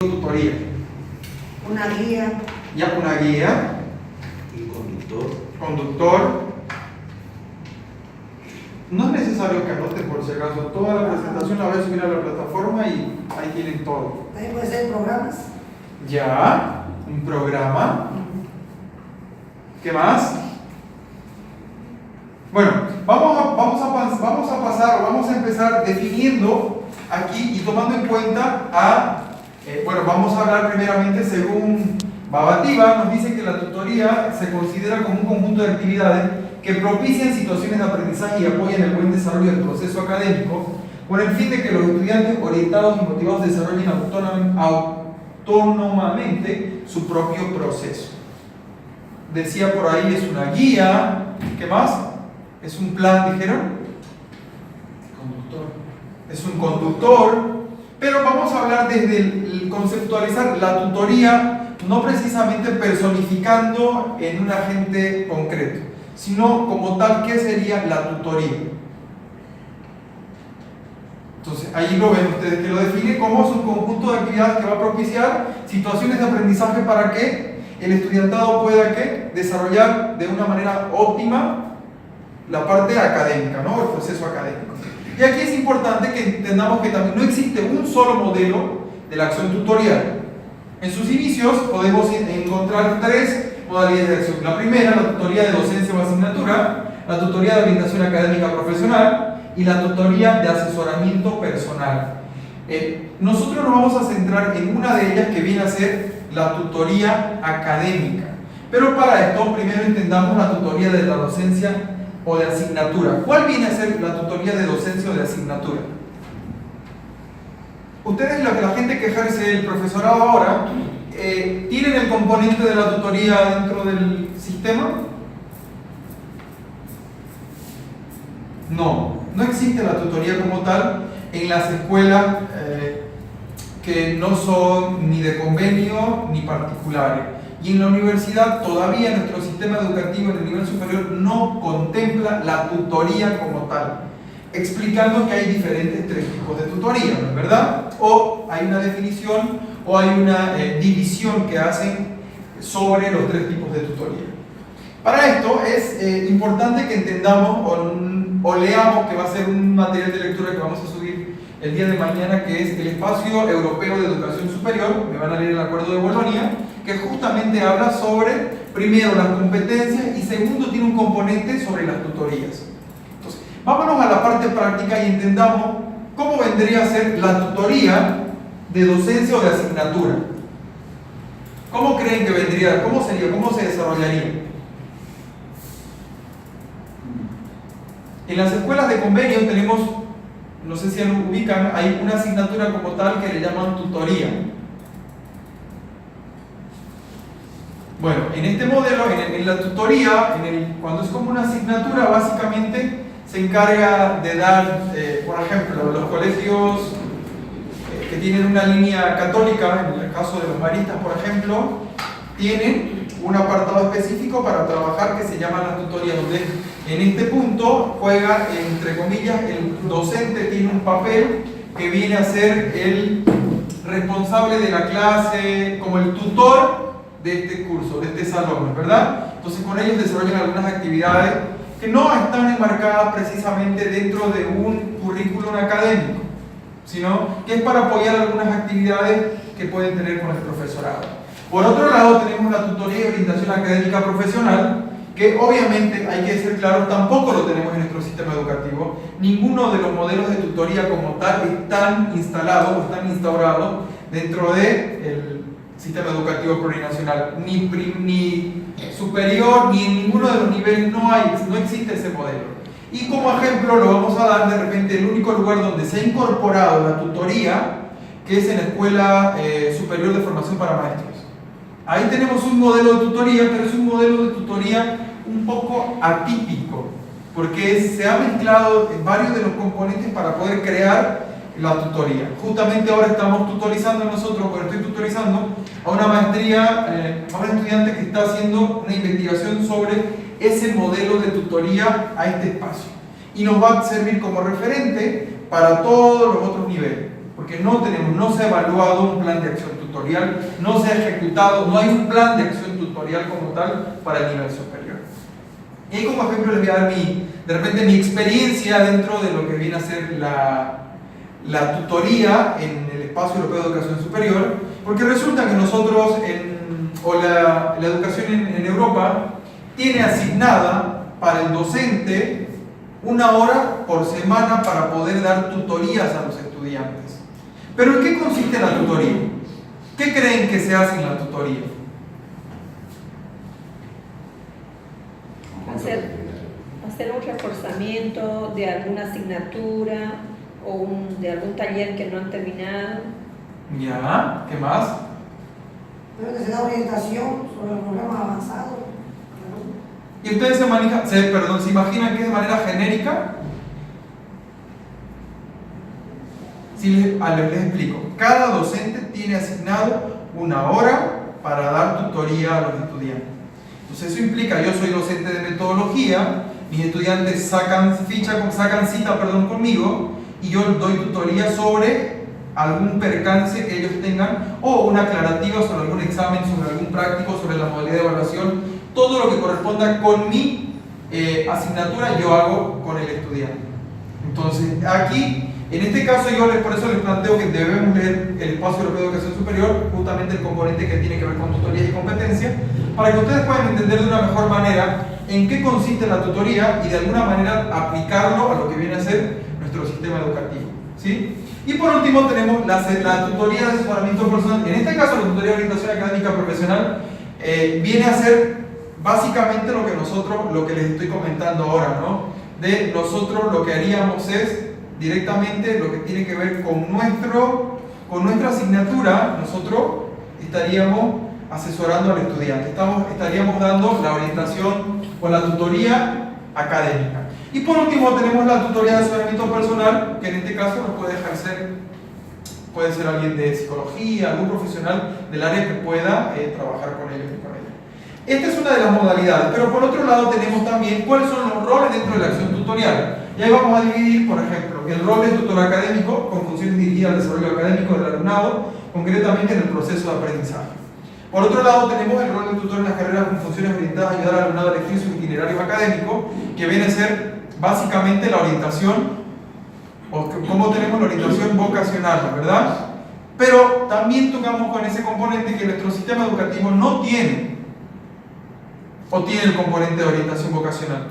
tutoría? Una guía. Ya, una guía. Y conductor. Conductor. No es necesario que anoten, por si acaso. Toda la presentación la voy a subir a la plataforma y ahí tienen todo. Ahí puede ser programas. Ya, un programa. ¿Qué más? Bueno, vamos a empezar definiendo aquí y tomando en cuenta vamos a hablar primeramente según Babativa. Nos dice que la tutoría se considera como un conjunto de actividades que propician situaciones de aprendizaje y apoyan el buen desarrollo del proceso académico con el fin de que los estudiantes orientados y motivados desarrollen autónomamente su propio proceso. Decía por ahí, es una guía. ¿Qué más? Es un plan, dijeron. Conductor. Es un conductor. Pero vamos a hablar desde el conceptualizar la tutoría, no precisamente personificando en un agente concreto, sino como tal, ¿qué sería la tutoría? Entonces, ahí lo ven ustedes, que lo define como es un conjunto de actividades que va a propiciar situaciones de aprendizaje para que el estudiantado pueda desarrollar de una manera óptima la parte académica, ¿no? El proceso académico. Y aquí es importante que entendamos que también no existe un solo modelo de la acción tutorial. En sus inicios podemos encontrar tres modalidades de acción. La primera, la tutoría de docencia o asignatura, la tutoría de orientación académica profesional y la tutoría de asesoramiento personal. Nosotros nos vamos a centrar en una de ellas que viene a ser la tutoría académica. Pero para esto primero entendamos la tutoría de la docencia o de asignatura. ¿Cuál viene a ser la tutoría de docencia o de asignatura? Ustedes, la gente que ejerce el profesorado ahora, ¿tienen el componente de la tutoría dentro del sistema? No existe la tutoría como tal en las escuelas que no son ni de convenio ni particulares. Y en la universidad todavía nuestro sistema educativo en el nivel superior no contempla la tutoría como tal, explicando que hay diferentes tres tipos de tutoría, ¿no es verdad? O hay una definición o hay una división que hacen sobre los tres tipos de tutoría. Para esto es importante que entendamos o leamos, que va a ser un material de lectura que vamos a subir el día de mañana, que es el Espacio Europeo de Educación Superior. Me van a leer el Acuerdo de Bolonia, que justamente habla sobre, primero, las competencias y segundo, tiene un componente sobre las tutorías. Entonces, vámonos a la parte práctica y entendamos cómo vendría a ser la tutoría de docencia o de asignatura. ¿Cómo creen que vendría? ¿Cómo sería? ¿Cómo se desarrollaría? En las escuelas de convenio tenemos, no sé si lo ubican, hay una asignatura como tal que le llaman tutoría. Bueno, en este modelo, en la tutoría, cuando es como una asignatura, básicamente se encarga de dar, por ejemplo, los colegios que tienen una línea católica, en el caso de los maristas, por ejemplo, tienen un apartado específico para trabajar que se llama la tutoría, donde en este punto juega, entre comillas, el docente tiene un papel que viene a ser el responsable de la clase, como el tutor de este curso, de este salón, ¿verdad? Entonces con ellos desarrollan algunas actividades que no están enmarcadas precisamente dentro de un currículum académico, sino que es para apoyar algunas actividades que pueden tener con el profesorado. Por otro lado, tenemos la tutoría de orientación académica profesional, que obviamente, hay que ser claros, tampoco lo tenemos en nuestro sistema educativo. Ninguno de los modelos de tutoría como tal están instalados o están instaurados dentro del sistema educativo plurinacional, ni superior, ni en ninguno de los niveles, no existe ese modelo. Y como ejemplo lo vamos a dar de repente el único lugar donde se ha incorporado la tutoría, que es en la Escuela Superior de Formación para Maestros. Ahí tenemos un modelo de tutoría, pero es un modelo de tutoría un poco atípico, porque se ha mezclado varios de los componentes para poder crear la tutoría. Justamente ahora estamos tutorizando nosotros, porque estoy tutorizando a una maestría, a un estudiante que está haciendo una investigación sobre ese modelo de tutoría a este espacio. Y nos va a servir como referente para todos los otros niveles, porque no se ha evaluado un plan de acción tutorial. tutorial no se ha ejecutado, no hay un plan de acción tutorial como tal para el nivel superior. Y ahí como ejemplo les voy a dar de repente mi experiencia dentro de lo que viene a ser la tutoría en el Espacio Europeo de Educación Superior, porque resulta que nosotros, la educación en Europa, tiene asignada para el docente 1 hora por semana para poder dar tutorías a los estudiantes. ¿Pero en qué consiste la tutoría? ¿Qué creen que se hace en la tutoría? Hacer un reforzamiento de alguna asignatura o de algún taller que no han terminado. Ya, ¿qué más? Creo que se da orientación sobre el programa avanzado. ¿Y ustedes se imaginan que es de manera genérica? Sí, les explico. Cada docente tiene asignado 1 hora para dar tutoría a los estudiantes. Entonces eso implica, yo soy docente de metodología, mis estudiantes sacan cita conmigo y yo doy tutoría sobre algún percance que ellos tengan o una aclarativa sobre algún examen, sobre algún práctico, sobre la modalidad de evaluación. Todo lo que corresponda con mi asignatura yo hago con el estudiante. Entonces aquí, en este caso por eso les planteo que debemos leer el Espacio Europeo de Educación Superior, justamente el componente que tiene que ver con tutorías y competencias, para que ustedes puedan entender de una mejor manera en qué consiste la tutoría y de alguna manera aplicarlo a lo que viene a ser nuestro sistema educativo, ¿sí? Y por último tenemos la tutoría de asesoramiento personal. En este caso la tutoría de orientación académica profesional viene a ser básicamente lo que les estoy comentando ahora, ¿no? De nosotros lo que haríamos es directamente lo que tiene que ver con nuestra asignatura. Nosotros estaríamos asesorando al estudiante, estaríamos dando la orientación o la tutoría académica. Y por último tenemos la tutoría de asesoramiento personal, que en este caso lo puede ejercer, puede ser alguien de psicología, algún profesional del área que pueda trabajar con ellos y con ella. Esta es una de las modalidades, pero por otro lado tenemos también cuáles son los roles dentro de la acción tutorial. Y ahí vamos a dividir, por ejemplo, el rol de tutor académico con funciones dirigidas al desarrollo académico del alumnado, concretamente en el proceso de aprendizaje. Por otro lado tenemos el rol de tutor en las carreras con funciones orientadas a ayudar al alumnado a elegir su itinerario académico, que viene a ser básicamente la orientación, o cómo tenemos la orientación vocacional, ¿verdad? Pero también tocamos con ese componente que nuestro sistema educativo no tiene, o tiene el componente de orientación vocacional.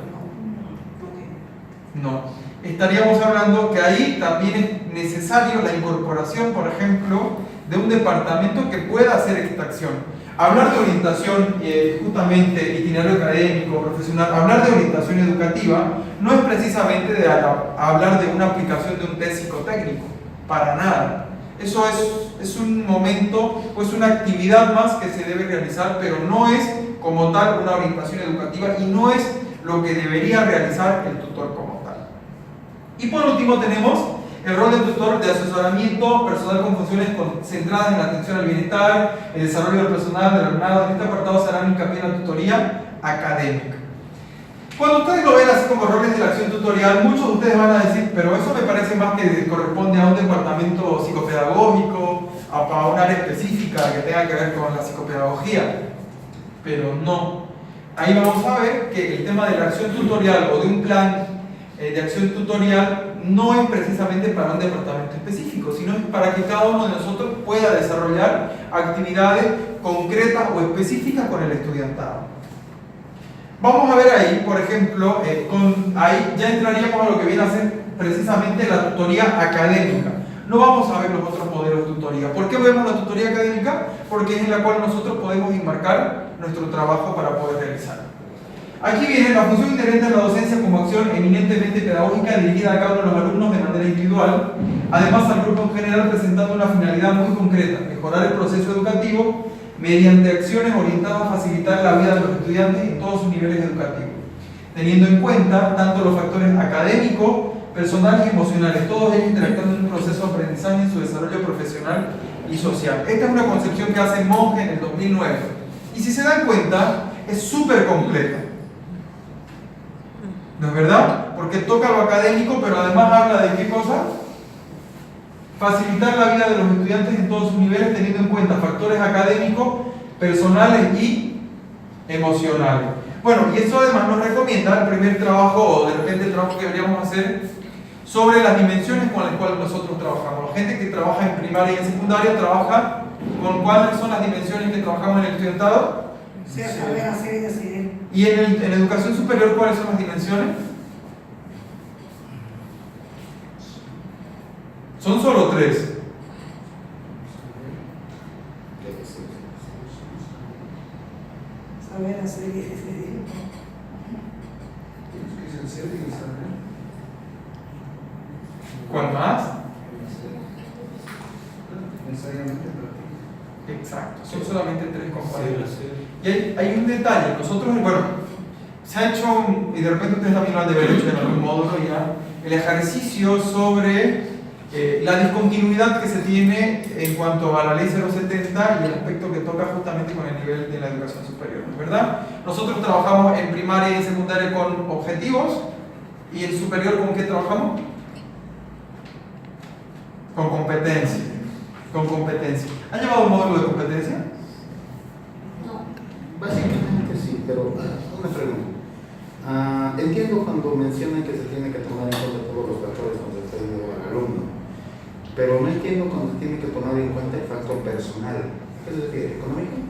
No. Estaríamos hablando que ahí también es necesario la incorporación, por ejemplo, de un departamento que pueda hacer esta acción. Hablar de orientación, justamente itinerario académico, profesional, hablar de orientación educativa no es precisamente hablar de una aplicación de un test psicotécnico, para nada. Eso es un momento, pues una actividad más que se debe realizar, pero no es como tal una orientación educativa y no es lo que debería realizar el tutor como tal. Y por último tenemos el rol del tutor de asesoramiento personal con funciones centradas en la atención al bienestar, el desarrollo del personal, del alumnado. En este apartado se hará hincapié en la tutoría académica. Cuando ustedes lo ven así como roles de la acción tutorial, muchos de ustedes van a decir, pero eso me parece más que corresponde a un departamento psicopedagógico, a un área específica que tenga que ver con la psicopedagogía. Pero no. Ahí vamos a ver que el tema de la acción tutorial o de un plan de acción tutorial no es precisamente para un departamento específico, sino es para que cada uno de nosotros pueda desarrollar actividades concretas o específicas con el estudiantado. Vamos a ver ahí, por ejemplo, ahí ya entraríamos a lo que viene a ser precisamente la tutoría académica. No vamos a ver los otros modelos de tutoría. ¿Por qué vemos la tutoría académica? Porque es en la cual nosotros podemos enmarcar nuestro trabajo para poder realizar. Aquí viene la función inherente a la docencia como acción eminentemente pedagógica dirigida a cada uno de los alumnos de manera individual, además al grupo en general presentando una finalidad muy concreta: mejorar el proceso educativo mediante acciones orientadas a facilitar la vida de los estudiantes en todos sus niveles educativos, teniendo en cuenta tanto los factores académicos, personales y emocionales, todos ellos interactuando en un proceso de aprendizaje en su desarrollo profesional y social. Esta es una concepción que hace Monge en el 2009 y si se dan cuenta es súper completa. ¿No es verdad? Porque toca lo académico, pero además habla de ¿qué cosa? facilitar la vida de los estudiantes en todos sus niveles teniendo en cuenta factores académicos, personales y emocionales. Bueno, y eso además nos recomienda el primer trabajo, o de repente el trabajo que deberíamos hacer, sobre las dimensiones con las cuales nosotros trabajamos. La gente que trabaja en primaria y en secundaria trabaja con cuáles son las dimensiones que trabajamos en el estudiantado. Ser, saber, hacer y decidir. Y en educación superior, ¿cuáles son las dimensiones? Son solo 3. Saber, hacer y decidir. ¿Cuál más? Exacto, son solamente 3 componentes. Y hay un detalle, nosotros, bueno, se ha hecho, y de repente ustedes también lo han de haber hecho en algún módulo ya, el ejercicio sobre la discontinuidad que se tiene en cuanto a la ley 070 y el aspecto que toca justamente con el nivel de la educación superior, ¿verdad? Nosotros trabajamos en primaria y en secundaria con objetivos, y en superior ¿con qué trabajamos? Con competencia. Con competencia. ¿Han llevado un módulo de competencia? Básicamente sí, pero una pregunta. Entiendo cuando mencionan que se tiene que tomar en cuenta todos los factores cuando está yendo al alumno, pero no entiendo cuando se tiene que tomar en cuenta el factor personal. ¿Qué es decir, económico?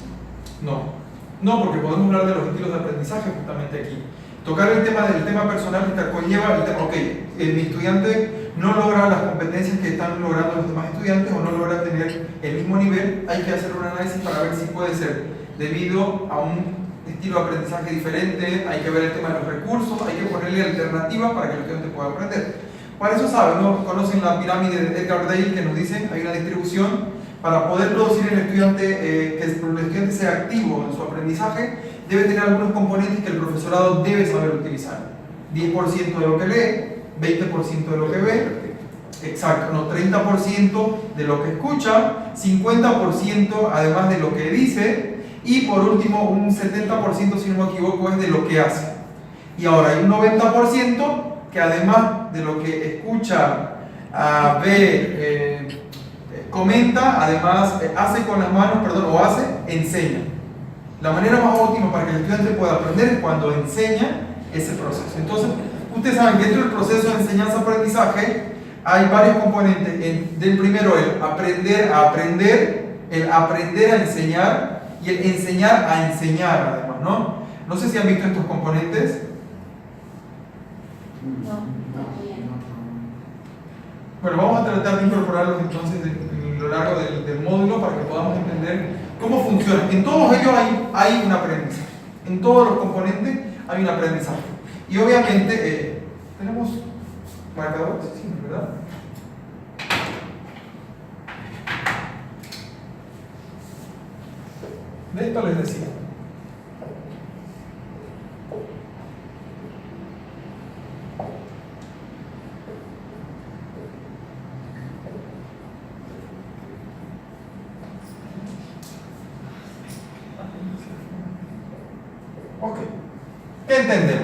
No, porque podemos hablar de los estilos de aprendizaje justamente aquí. Tocar el tema del tema personal que conlleva el tema, ok, mi estudiante no logra las competencias que están logrando los demás estudiantes o no logra tener el mismo nivel, hay que hacer un análisis para ver si puede ser debido a un estilo de aprendizaje diferente, hay que ver el tema de los recursos, hay que ponerle alternativas para que el estudiante pueda aprender. Para eso saben, ¿no? Conocen la pirámide de Edgar Dale que nos dice, hay una distribución para poder producir el estudiante, que el estudiante sea activo en su aprendizaje, debe tener algunos componentes que el profesorado debe saber utilizar. 10% de lo que lee, 20% de lo que ve, exacto, no, 30% de lo que escucha, 50% además de lo que dice, y por último un 70%, si no me equivoco, es de lo que hace. Y ahora hay un 90% que además de lo que escucha, ve, comenta, además hace con las manos, enseña. La manera más óptima para que el estudiante pueda aprender es cuando enseña ese proceso. Entonces, ustedes saben que dentro del proceso de enseñanza-aprendizaje hay varios componentes. Del primero, el aprender a aprender, el aprender a enseñar y el enseñar a enseñar, además, ¿no? No sé si han visto estos componentes. Bueno, vamos a tratar de incorporarlos entonces a lo largo del módulo para que podamos entender cómo funciona. En todos ellos hay un aprendizaje. En todos los componentes hay un aprendizaje. Y obviamente, tenemos marcadores, sí, ¿verdad? De esto les decía. Ok. ¿Qué entendemos?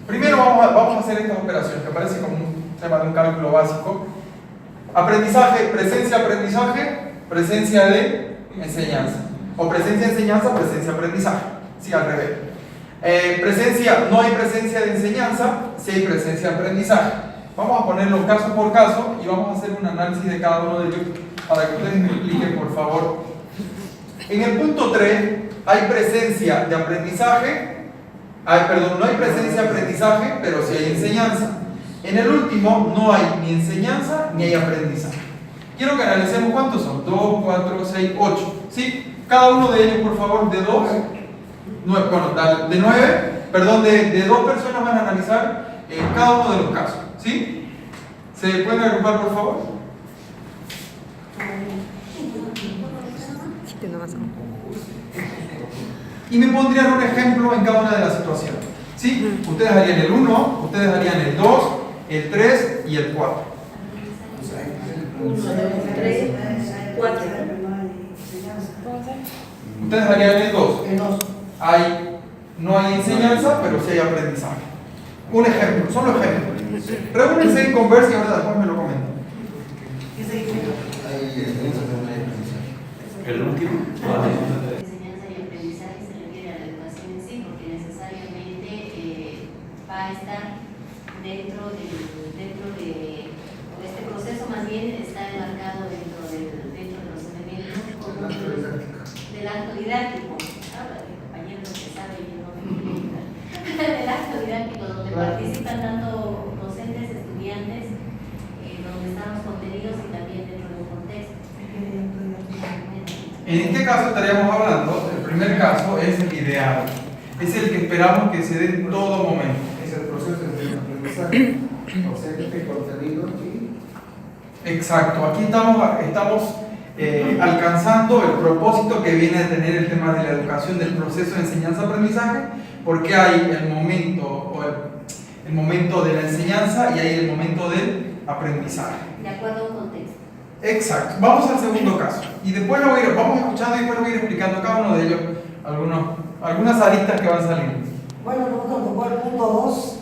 Primero vamos a hacer estas operaciones, que parece como un tema de un cálculo básico. Aprendizaje, presencia-aprendizaje, presencia de enseñanza. O presencia-enseñanza, presencia-aprendizaje. Sí, al revés. Presencia, no hay presencia de enseñanza, sí hay presencia de aprendizaje. Vamos a ponerlo caso por caso y vamos a hacer un análisis de cada uno de ellos para que ustedes me expliquen, por favor. En el punto 3 hay presencia de aprendizaje. No hay presencia de aprendizaje, pero sí hay enseñanza. En el último no hay ni enseñanza ni hay aprendizaje. Quiero que analicemos cuántos son. 2, 4, 6, 8. ¿Sí? Cada uno de ellos, por favor, de 2. De 9, perdón, de 2 personas van a analizar cada uno de los casos. ¿Sí? ¿Se pueden agrupar, por favor? Y me pondrían un ejemplo en cada una de las situaciones. ¿Sí? Ustedes harían el 1, ustedes harían el 2, el 3 y el 4. 1, 2, 3, 4. Ustedes harían el 2. El 2. No hay enseñanza, pero sí hay aprendizaje. Un ejemplo, solo ejemplos. Reúnense en conversa y ahora después me lo comentan. ¿Qué significa? enseñanza, pero no hay aprendizaje. El último. Enseñanza y aprendizaje se refiere a la educación en sí, porque necesariamente va a estar dentro de este proceso, más bien está enmarcado dentro de los elementos como del acto didáctico. Ahora, el compañero que sabe, yo no me quiero del acto didáctico, donde participan tanto docentes, estudiantes, donde están los contenidos y también dentro de un contexto. En este caso estaríamos hablando, el primer caso es el ideal, es el que esperamos que se dé en todo momento. Es el proceso de aprendizaje, docente, contenido y... Exacto, aquí estamos alcanzando el propósito que viene a tener el tema de la educación del proceso de enseñanza-aprendizaje, porque hay el momento de la enseñanza y hay el momento del aprendizaje. De acuerdo a un contexto. Exacto. Vamos al segundo caso. Y después vamos escuchando y después lo voy a ir explicando cada uno de ellos, algunas aristas que van saliendo. Bueno, nosotros tocó el punto 2.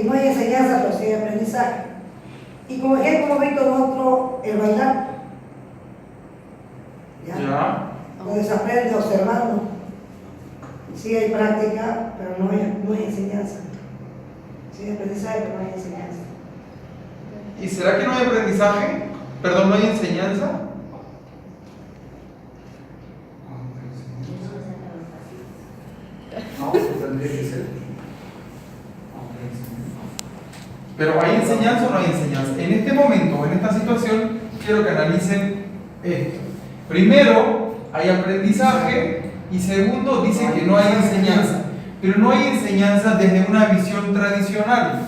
No hay enseñanza, pero sí hay aprendizaje. Y como ejemplo hemos visto nosotros el bailar. Ya. Donde se aprende observando. Sí hay práctica, pero no hay enseñanza. Sí hay aprendizaje, pero no hay enseñanza. ¿Y será que no hay aprendizaje? Perdón, ¿no hay enseñanza? No, eso tendría que ser. Pero ¿hay enseñanza o no hay enseñanza? En este momento, en esta situación, quiero que analicen esto. Primero, hay aprendizaje y segundo, dice que no hay enseñanza. Pero no hay enseñanza desde una visión tradicional,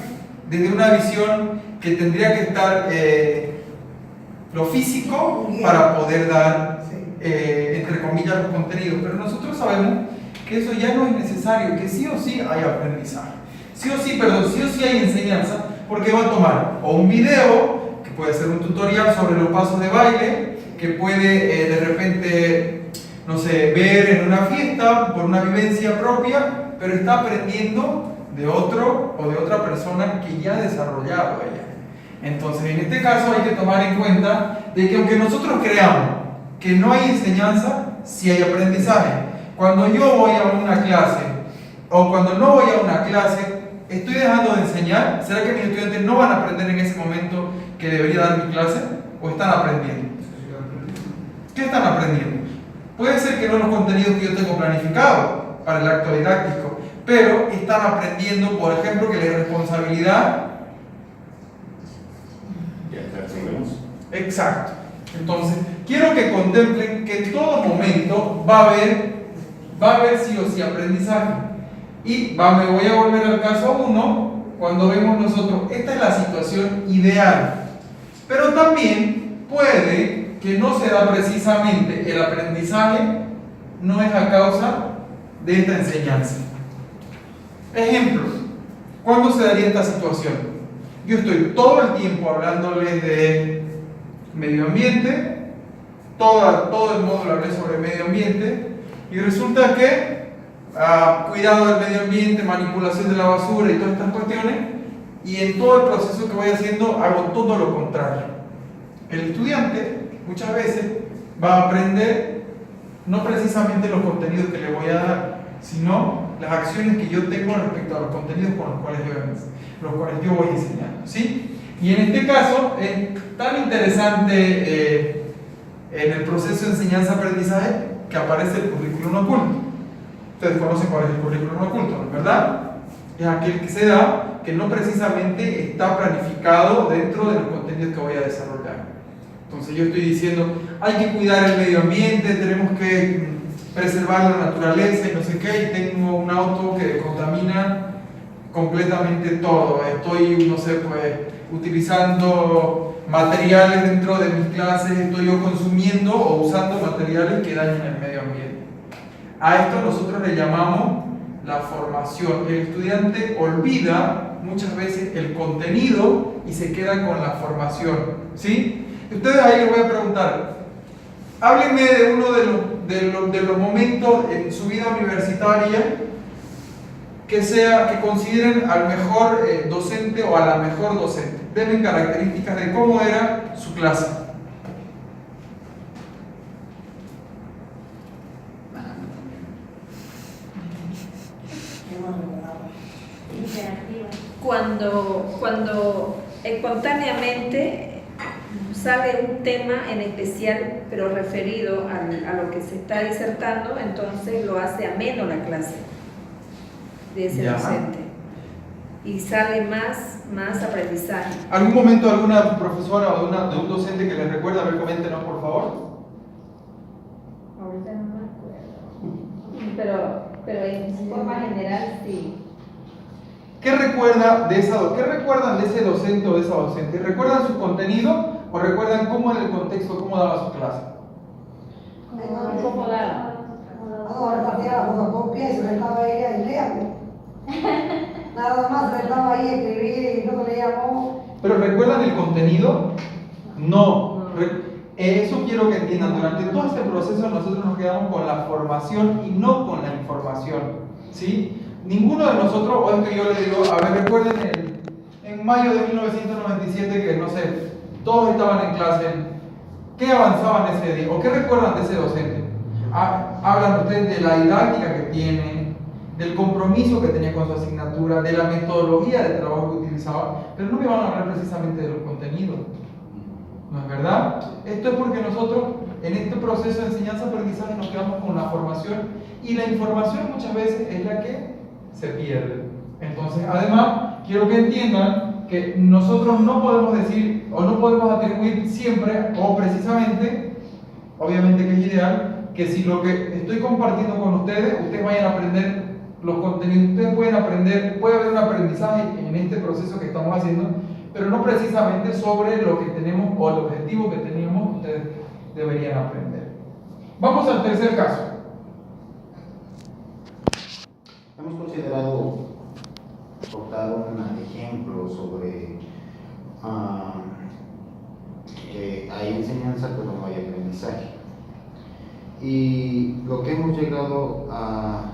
desde una visión que tendría que estar lo físico para poder dar, entre comillas, los contenidos. Pero nosotros sabemos que eso ya no es necesario, que sí o sí hay aprendizaje. Sí o sí hay enseñanza, porque va a tomar o un video, que puede ser un tutorial sobre los pasos de baile, que puede de repente, no sé, ver en una fiesta por una vivencia propia, pero está aprendiendo de otro o de otra persona que ya ha desarrollado ella. Entonces, en este caso hay que tomar en cuenta de que aunque nosotros creamos que no hay enseñanza, sí hay aprendizaje. Cuando yo voy a una clase o cuando no voy a una clase, ¿estoy dejando de enseñar? ¿Será que mis estudiantes no van a aprender en ese momento que debería dar mi clase? ¿O están aprendiendo? ¿Qué están aprendiendo? Puede ser que no los contenidos que yo tengo planificados para el acto didáctico, pero están aprendiendo, por ejemplo, que la responsabilidad... Exacto. Entonces, quiero que contemplen que en todo momento va a haber sí o sí aprendizaje. Y me voy a volver al caso 1, cuando vemos nosotros, esta es la situación ideal. Pero también puede que no se da precisamente el aprendizaje, no es a causa de esta enseñanza. Ejemplo, ¿cuándo se daría esta situación? Yo estoy todo el tiempo hablándoles de medio ambiente, todo el módulo hablé sobre medio ambiente, y resulta que cuidado del medio ambiente, manipulación de la basura y todas estas cuestiones, y en todo el proceso que voy haciendo hago todo lo contrario. El estudiante muchas veces va a aprender no precisamente los contenidos que le voy a dar, sino las acciones que yo tengo respecto a los contenidos con los cuales yo voy enseñando, ¿sí? Y en este caso es tan interesante en el proceso de enseñanza-aprendizaje que aparece el currículum oculto. Ustedes conocen cuál es el currículum oculto, ¿verdad? Es aquel que se da que no precisamente está planificado dentro de los contenidos que voy a desarrollar. Entonces yo estoy diciendo, hay que cuidar el medio ambiente, tenemos que preservar la naturaleza y no sé qué, y tengo un auto que contamina completamente todo. Estoy, no sé, pues, utilizando materiales dentro de mis clases, estoy yo consumiendo o usando materiales que dañan el medio ambiente. A esto nosotros le llamamos la formación. El estudiante olvida muchas veces el contenido y se queda con la formación, ¿sí? Ustedes ahí les voy a preguntar, háblenme de uno de los momentos en su vida universitaria que consideren al mejor docente o a la mejor docente. Denme características de cómo era su clase. interactiva. Cuando espontáneamente sale un tema en especial, pero referido a lo que se está disertando, entonces lo hace ameno la clase de ese Ya. docente. Y sale más aprendizaje. ¿Algún momento alguna profesora o de un docente que les recuerda? A ver, coméntenos por favor. Ahorita no me acuerdo. Pero en forma general sí. ¿Qué recuerdan de ese docente o de esa docente? ¿Recuerdan su contenido o recuerdan cómo en el contexto, cómo daba su clase? ¿Cómo daba? No, repartía la fotocopia y se sentaba ella y leía. Nada más se sentaba ahí a escribir y no leíamos. ¿Pero recuerdan el contenido? No. Eso quiero que entiendan. Durante todo este proceso nosotros nos quedamos con la formación y no con la información. ¿Sí? Ninguno de nosotros, o es que yo les digo, a ver, recuerden en mayo de 1997 que, no sé, todos estaban en clase. ¿Qué avanzaban ese día? ¿O qué recuerdan de ese docente? Hablan ustedes de la didáctica que tiene, del compromiso que tenía con su asignatura, de la metodología de trabajo que utilizaba, pero no me van a hablar precisamente de los contenidos. ¿No es verdad? Esto es porque nosotros en este proceso de enseñanza-aprendizaje nos quedamos con la formación y la información muchas veces es la que se pierde. Entonces, además, quiero que entiendan que nosotros no podemos decir o no podemos atribuir siempre o precisamente, obviamente que es ideal, que si lo que estoy compartiendo con ustedes vayan a aprender los contenidos, ustedes pueden aprender, puede haber un aprendizaje en este proceso que estamos haciendo, pero no precisamente sobre lo que tenemos o el objetivo que teníamos, ustedes deberían aprender. Vamos al tercer caso. Hemos considerado dar un ejemplo sobre que hay enseñanza pero no hay aprendizaje. Y lo que hemos llegado a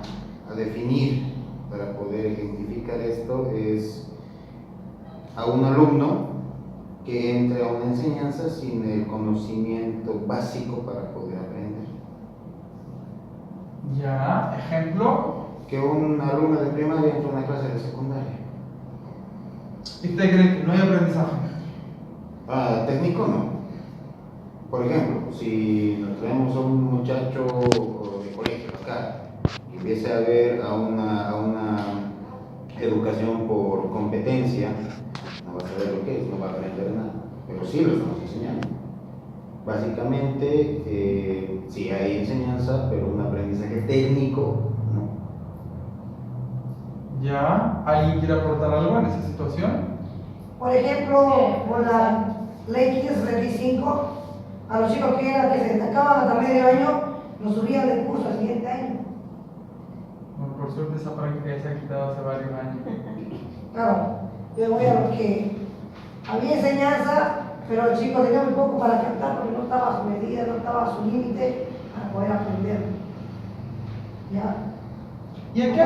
definir para poder identificar esto es a un alumno que entre a una enseñanza sin el conocimiento básico para poder aprender. Ya, ejemplo. Que un alumno de primaria entra a una clase de secundaria. ¿Y usted cree que no hay aprendizaje? Técnico no. Por ejemplo, si nos traemos a un muchacho de colegio acá y empiece a ver a una educación por competencia, no va a saber lo que es, no va a aprender nada, pero sí lo estamos enseñando. Básicamente, sí hay enseñanza, pero un aprendizaje técnico no. ¿Ya? ¿Alguien quiere aportar algo en esa situación? Por ejemplo, con la ley 1535, a los chicos que se destacaban hasta medio año, nos subían de curso al siguiente año. Bueno, por suerte esa práctica ya se ha quitado hace varios años. Claro, yo voy a lo que había enseñanza, pero el chico tenía muy poco para captar porque no estaba a su medida, no estaba a su límite para poder aprender. ¿Ya? ¿Y a qué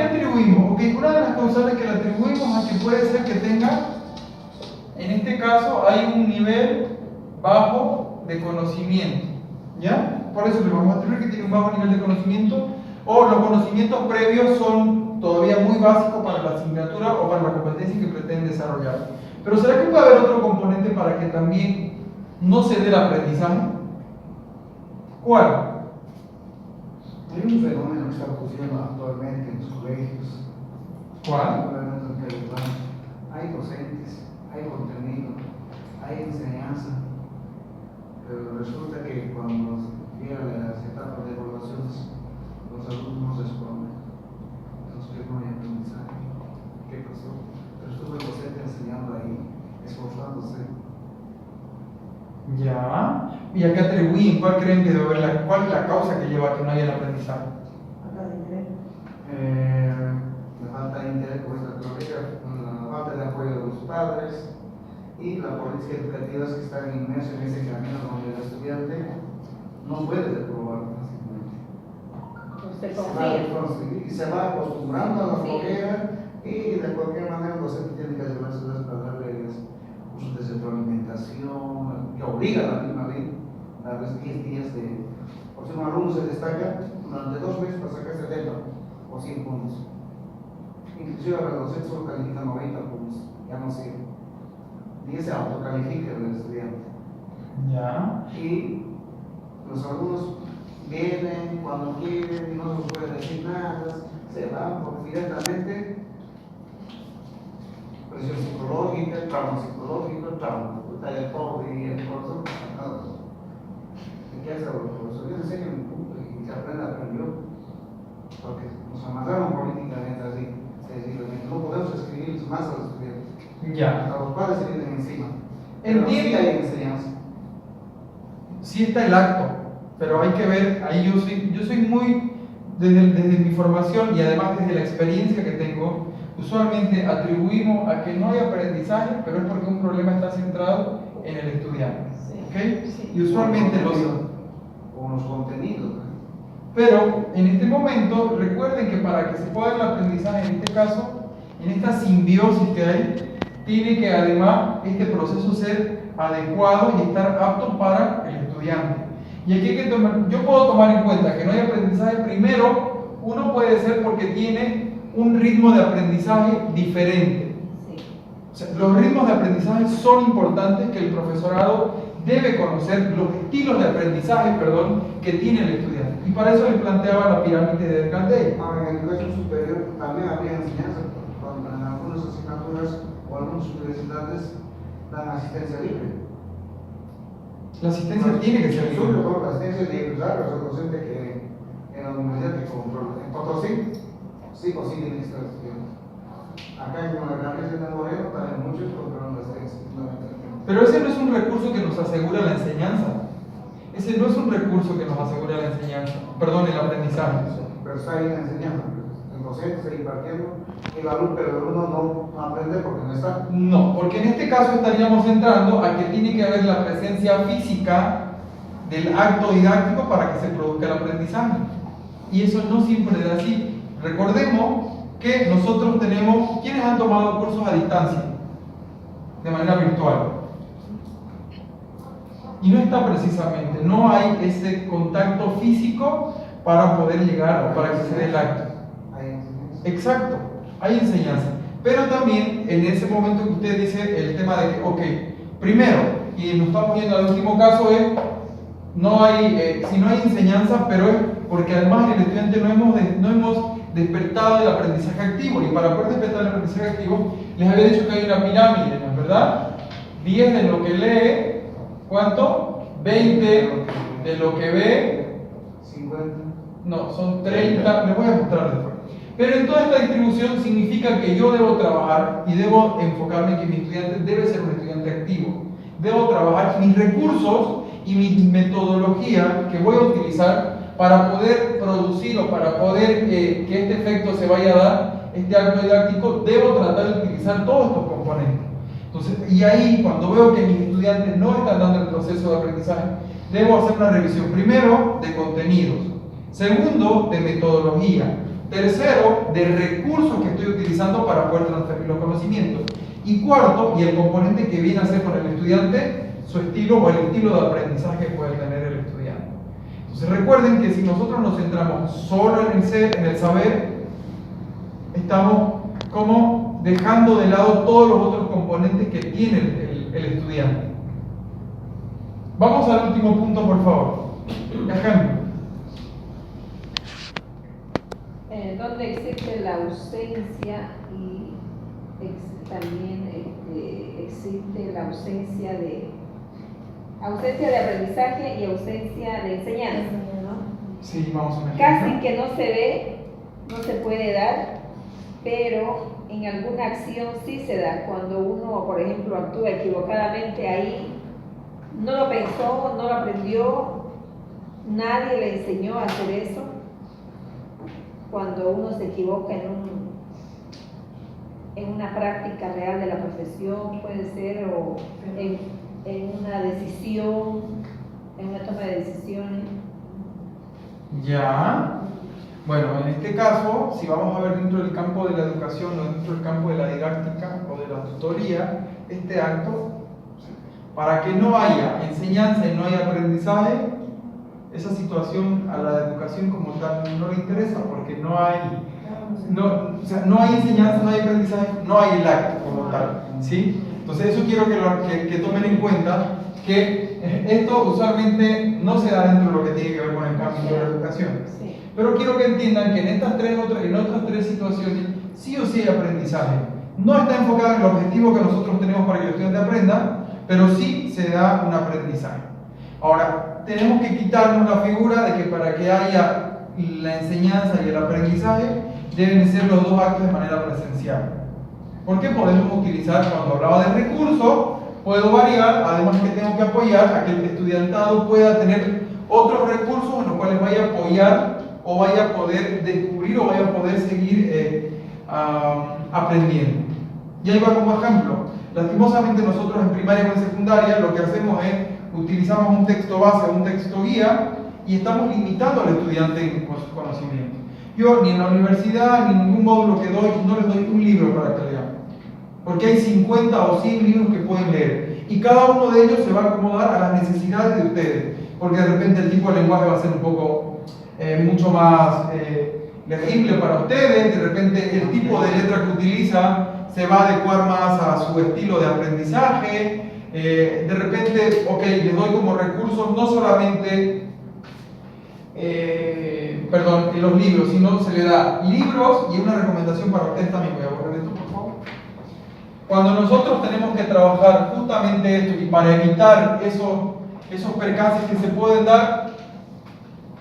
atribuimos? Okay, una de las causales que le atribuimos a que puede ser que tenga, en este caso, hay un nivel bajo de conocimiento. ¿Ya? Por eso le vamos a atribuir que tiene un bajo nivel de conocimiento, o los conocimientos previos son todavía muy básicos para la asignatura o para la competencia que pretenden desarrollar. Pero ¿será que puede haber otro componente para que también no se dé el aprendizaje? ¿Cuál? Hay un fenómeno que está ocurriendo actualmente en los colegios. ¿Cuál? Hay docentes, hay contenido, hay enseñanza, pero resulta que cuando llegan las etapas de evaluaciones, los alumnos responden. Entonces no hay aprendizaje. ¿Qué pasó? Pero estuvo el docente enseñando ahí, esforzándose. Ya. ¿Y a qué atribuyen? ¿Cuál creen que debe haber cuál es la causa que lleva a que no haya el aprendizaje? La falta de interés por esta teoría, la falta de apoyo de los padres y las políticas educativas que están inmersas en ese camino donde el estudiante no puede reprobar fácilmente. Usted confía. Y se va acostumbrando a la flojera y de cualquier manera el docente tiene que llevarse para darles cursos de retroalimentación que obliga a la misma ley a darles 10 días de. Por si un alumno se destaca durante 2 meses para sacar 70 o 100 puntos. inclusive los docentes solo califican 90 puntos, ya no sirve. Ni se autocalifica el estudiante. Ya. Y los alumnos vienen cuando quieren, no nos pueden decir nada, se van porque directamente presión psicológica, trauma puta del pobre y el profesor nada. ¿Qué hace los profesores? Enseñan un punto y se aprendió. Porque nos amarraron políticamente así, no podemos escribir más a los estudiantes. Ya. A los padres se vienen encima. Pero sí Entiendo. hay enseñanza. Sí está el acto, pero hay que ver, ahí yo soy muy, desde mi formación y además desde la experiencia que tengo, usualmente atribuimos a que no hay aprendizaje, pero es porque un problema está centrado en el estudiante. ¿Ok? Y usualmente O los contenidos. Pero en este momento, recuerden que para que se pueda dar el aprendizaje, en este caso, en esta simbiosis que hay, tiene que además este proceso ser adecuado y estar apto para el estudiante. Y aquí hay que tomar, yo puedo tomar en cuenta que no hay aprendizaje. Primero, uno puede ser porque tiene un ritmo de aprendizaje diferente. O sea, los ritmos de aprendizaje son importantes, que el profesorado debe conocer los estilos de aprendizaje, que tiene el estudiante. Y para eso le planteaba la pirámide de Candel. Ahora, en educación superior también habría enseñanza, cuando en algunas asignaturas o algunas universidades dan asistencia libre. La asistencia tiene que ser libre. La asistencia libre, claro, es el docente que en la universidad que controla. En Potosí, sí o sí tiene que estar estudiando. Acá en la Gran Región de Moreno también muchos controlan la asistencia. Pero ese no es un recurso que nos asegura la enseñanza. Ese no es un recurso que nos asegura la enseñanza, perdón, el aprendizaje. Pero está ahí la enseñanza, el docente está impartiendo, pero el alumno no aprende porque no está. No, porque en este caso estaríamos entrando a que tiene que haber la presencia física del acto didáctico para que se produzca el aprendizaje. Y eso no siempre es así. Recordemos que nosotros tenemos, ¿quiénes han tomado cursos a distancia? De manera virtual. Y no está precisamente, no hay ese contacto físico para poder llegar o para que se dé el acto. Hay enseñanza. Exacto, hay enseñanza. Pero también en ese momento que usted dice el tema de que, ok, primero, y nos estamos yendo al último caso, es, no hay, si no hay enseñanza, pero es porque además el estudiante no hemos despertado el aprendizaje activo. Y para poder despertar el aprendizaje activo, les había dicho que hay una pirámide, ¿no es verdad? 10 de lo que lee. ¿Cuánto? 20 de lo que ve. 50. No, son 30. Les voy a mostrar después. Pero en toda esta distribución significa que yo debo trabajar y debo enfocarme en que mi estudiante debe ser un estudiante activo. Debo trabajar mis recursos y mi metodología que voy a utilizar para poder producir o para poder que este efecto se vaya a dar, este acto didáctico. Debo tratar de utilizar todos estos componentes. Entonces, y ahí, cuando veo que mis estudiantes no están dando el proceso de aprendizaje, debo hacer una revisión, primero, de contenidos, segundo, de metodología, tercero, de recursos que estoy utilizando para poder transferir los conocimientos, y cuarto, y el componente que viene a ser con el estudiante, su estilo o el estilo de aprendizaje que puede tener el estudiante. Entonces, recuerden que si nosotros nos centramos solo en el ser, en el saber, estamos como dejando de lado todos los otros componentes que tiene el estudiante. Vamos al último punto, por favor. Ejemplo. Donde existe la ausencia y también existe la ausencia de aprendizaje y ausencia de enseñanza, ¿no? Sí, vamos a un ejemplo. Casi que no se ve, no se puede dar, pero en alguna acción sí se da. Cuando uno, por ejemplo, actúa equivocadamente ahí, no lo pensó, no lo aprendió, nadie le enseñó a hacer eso. Cuando uno se equivoca en una práctica real de la profesión, puede ser, o en una decisión, en una toma de decisiones. Ya. Bueno, en este caso, si vamos a ver dentro del campo de la educación o dentro del campo de la didáctica o de la tutoría, este acto, para que no haya enseñanza y no haya aprendizaje, esa situación a la educación como tal no le interesa porque no hay no, o sea, no hay enseñanza, no hay aprendizaje, no hay el acto como tal, ¿sí? Entonces eso quiero que tomen en cuenta, que esto usualmente no se da dentro de lo que tiene que ver con el cambio de la educación. Sí. Pero quiero que entiendan que en estas otras tres situaciones, sí o sí hay aprendizaje. No está enfocado en el objetivo que nosotros tenemos para que el estudiante aprenda, pero sí se da un aprendizaje. Ahora, tenemos que quitarnos la figura de que para que haya la enseñanza y el aprendizaje deben ser los dos actos de manera presencial. Porque podemos utilizar, cuando hablaba de recursos, puedo variar, además que tengo que apoyar a que el estudiantado pueda tener otros recursos en los cuales vaya a apoyar o vaya a poder descubrir o vaya a poder seguir aprendiendo. Y ahí va como ejemplo. Lastimosamente nosotros en primaria o en secundaria lo que hacemos es utilizamos un texto base, un texto guía y estamos limitando al estudiante con sus conocimientos. Yo ni en la universidad ni en ningún módulo que doy no les doy un libro para que lean, porque hay 50 o 100 libros que pueden leer y cada uno de ellos se va a acomodar a las necesidades de ustedes, porque de repente el tipo de lenguaje va a ser un poco mucho más legible para ustedes, de repente el tipo de letra que utiliza se va a adecuar más a su estilo de aprendizaje, de repente, ok, les doy como recursos no solamente en los libros, sino se le da libros y una recomendación para ustedes también. Voy a borrar esto, por favor. Cuando nosotros tenemos que trabajar justamente esto y para evitar esos percances que se pueden dar,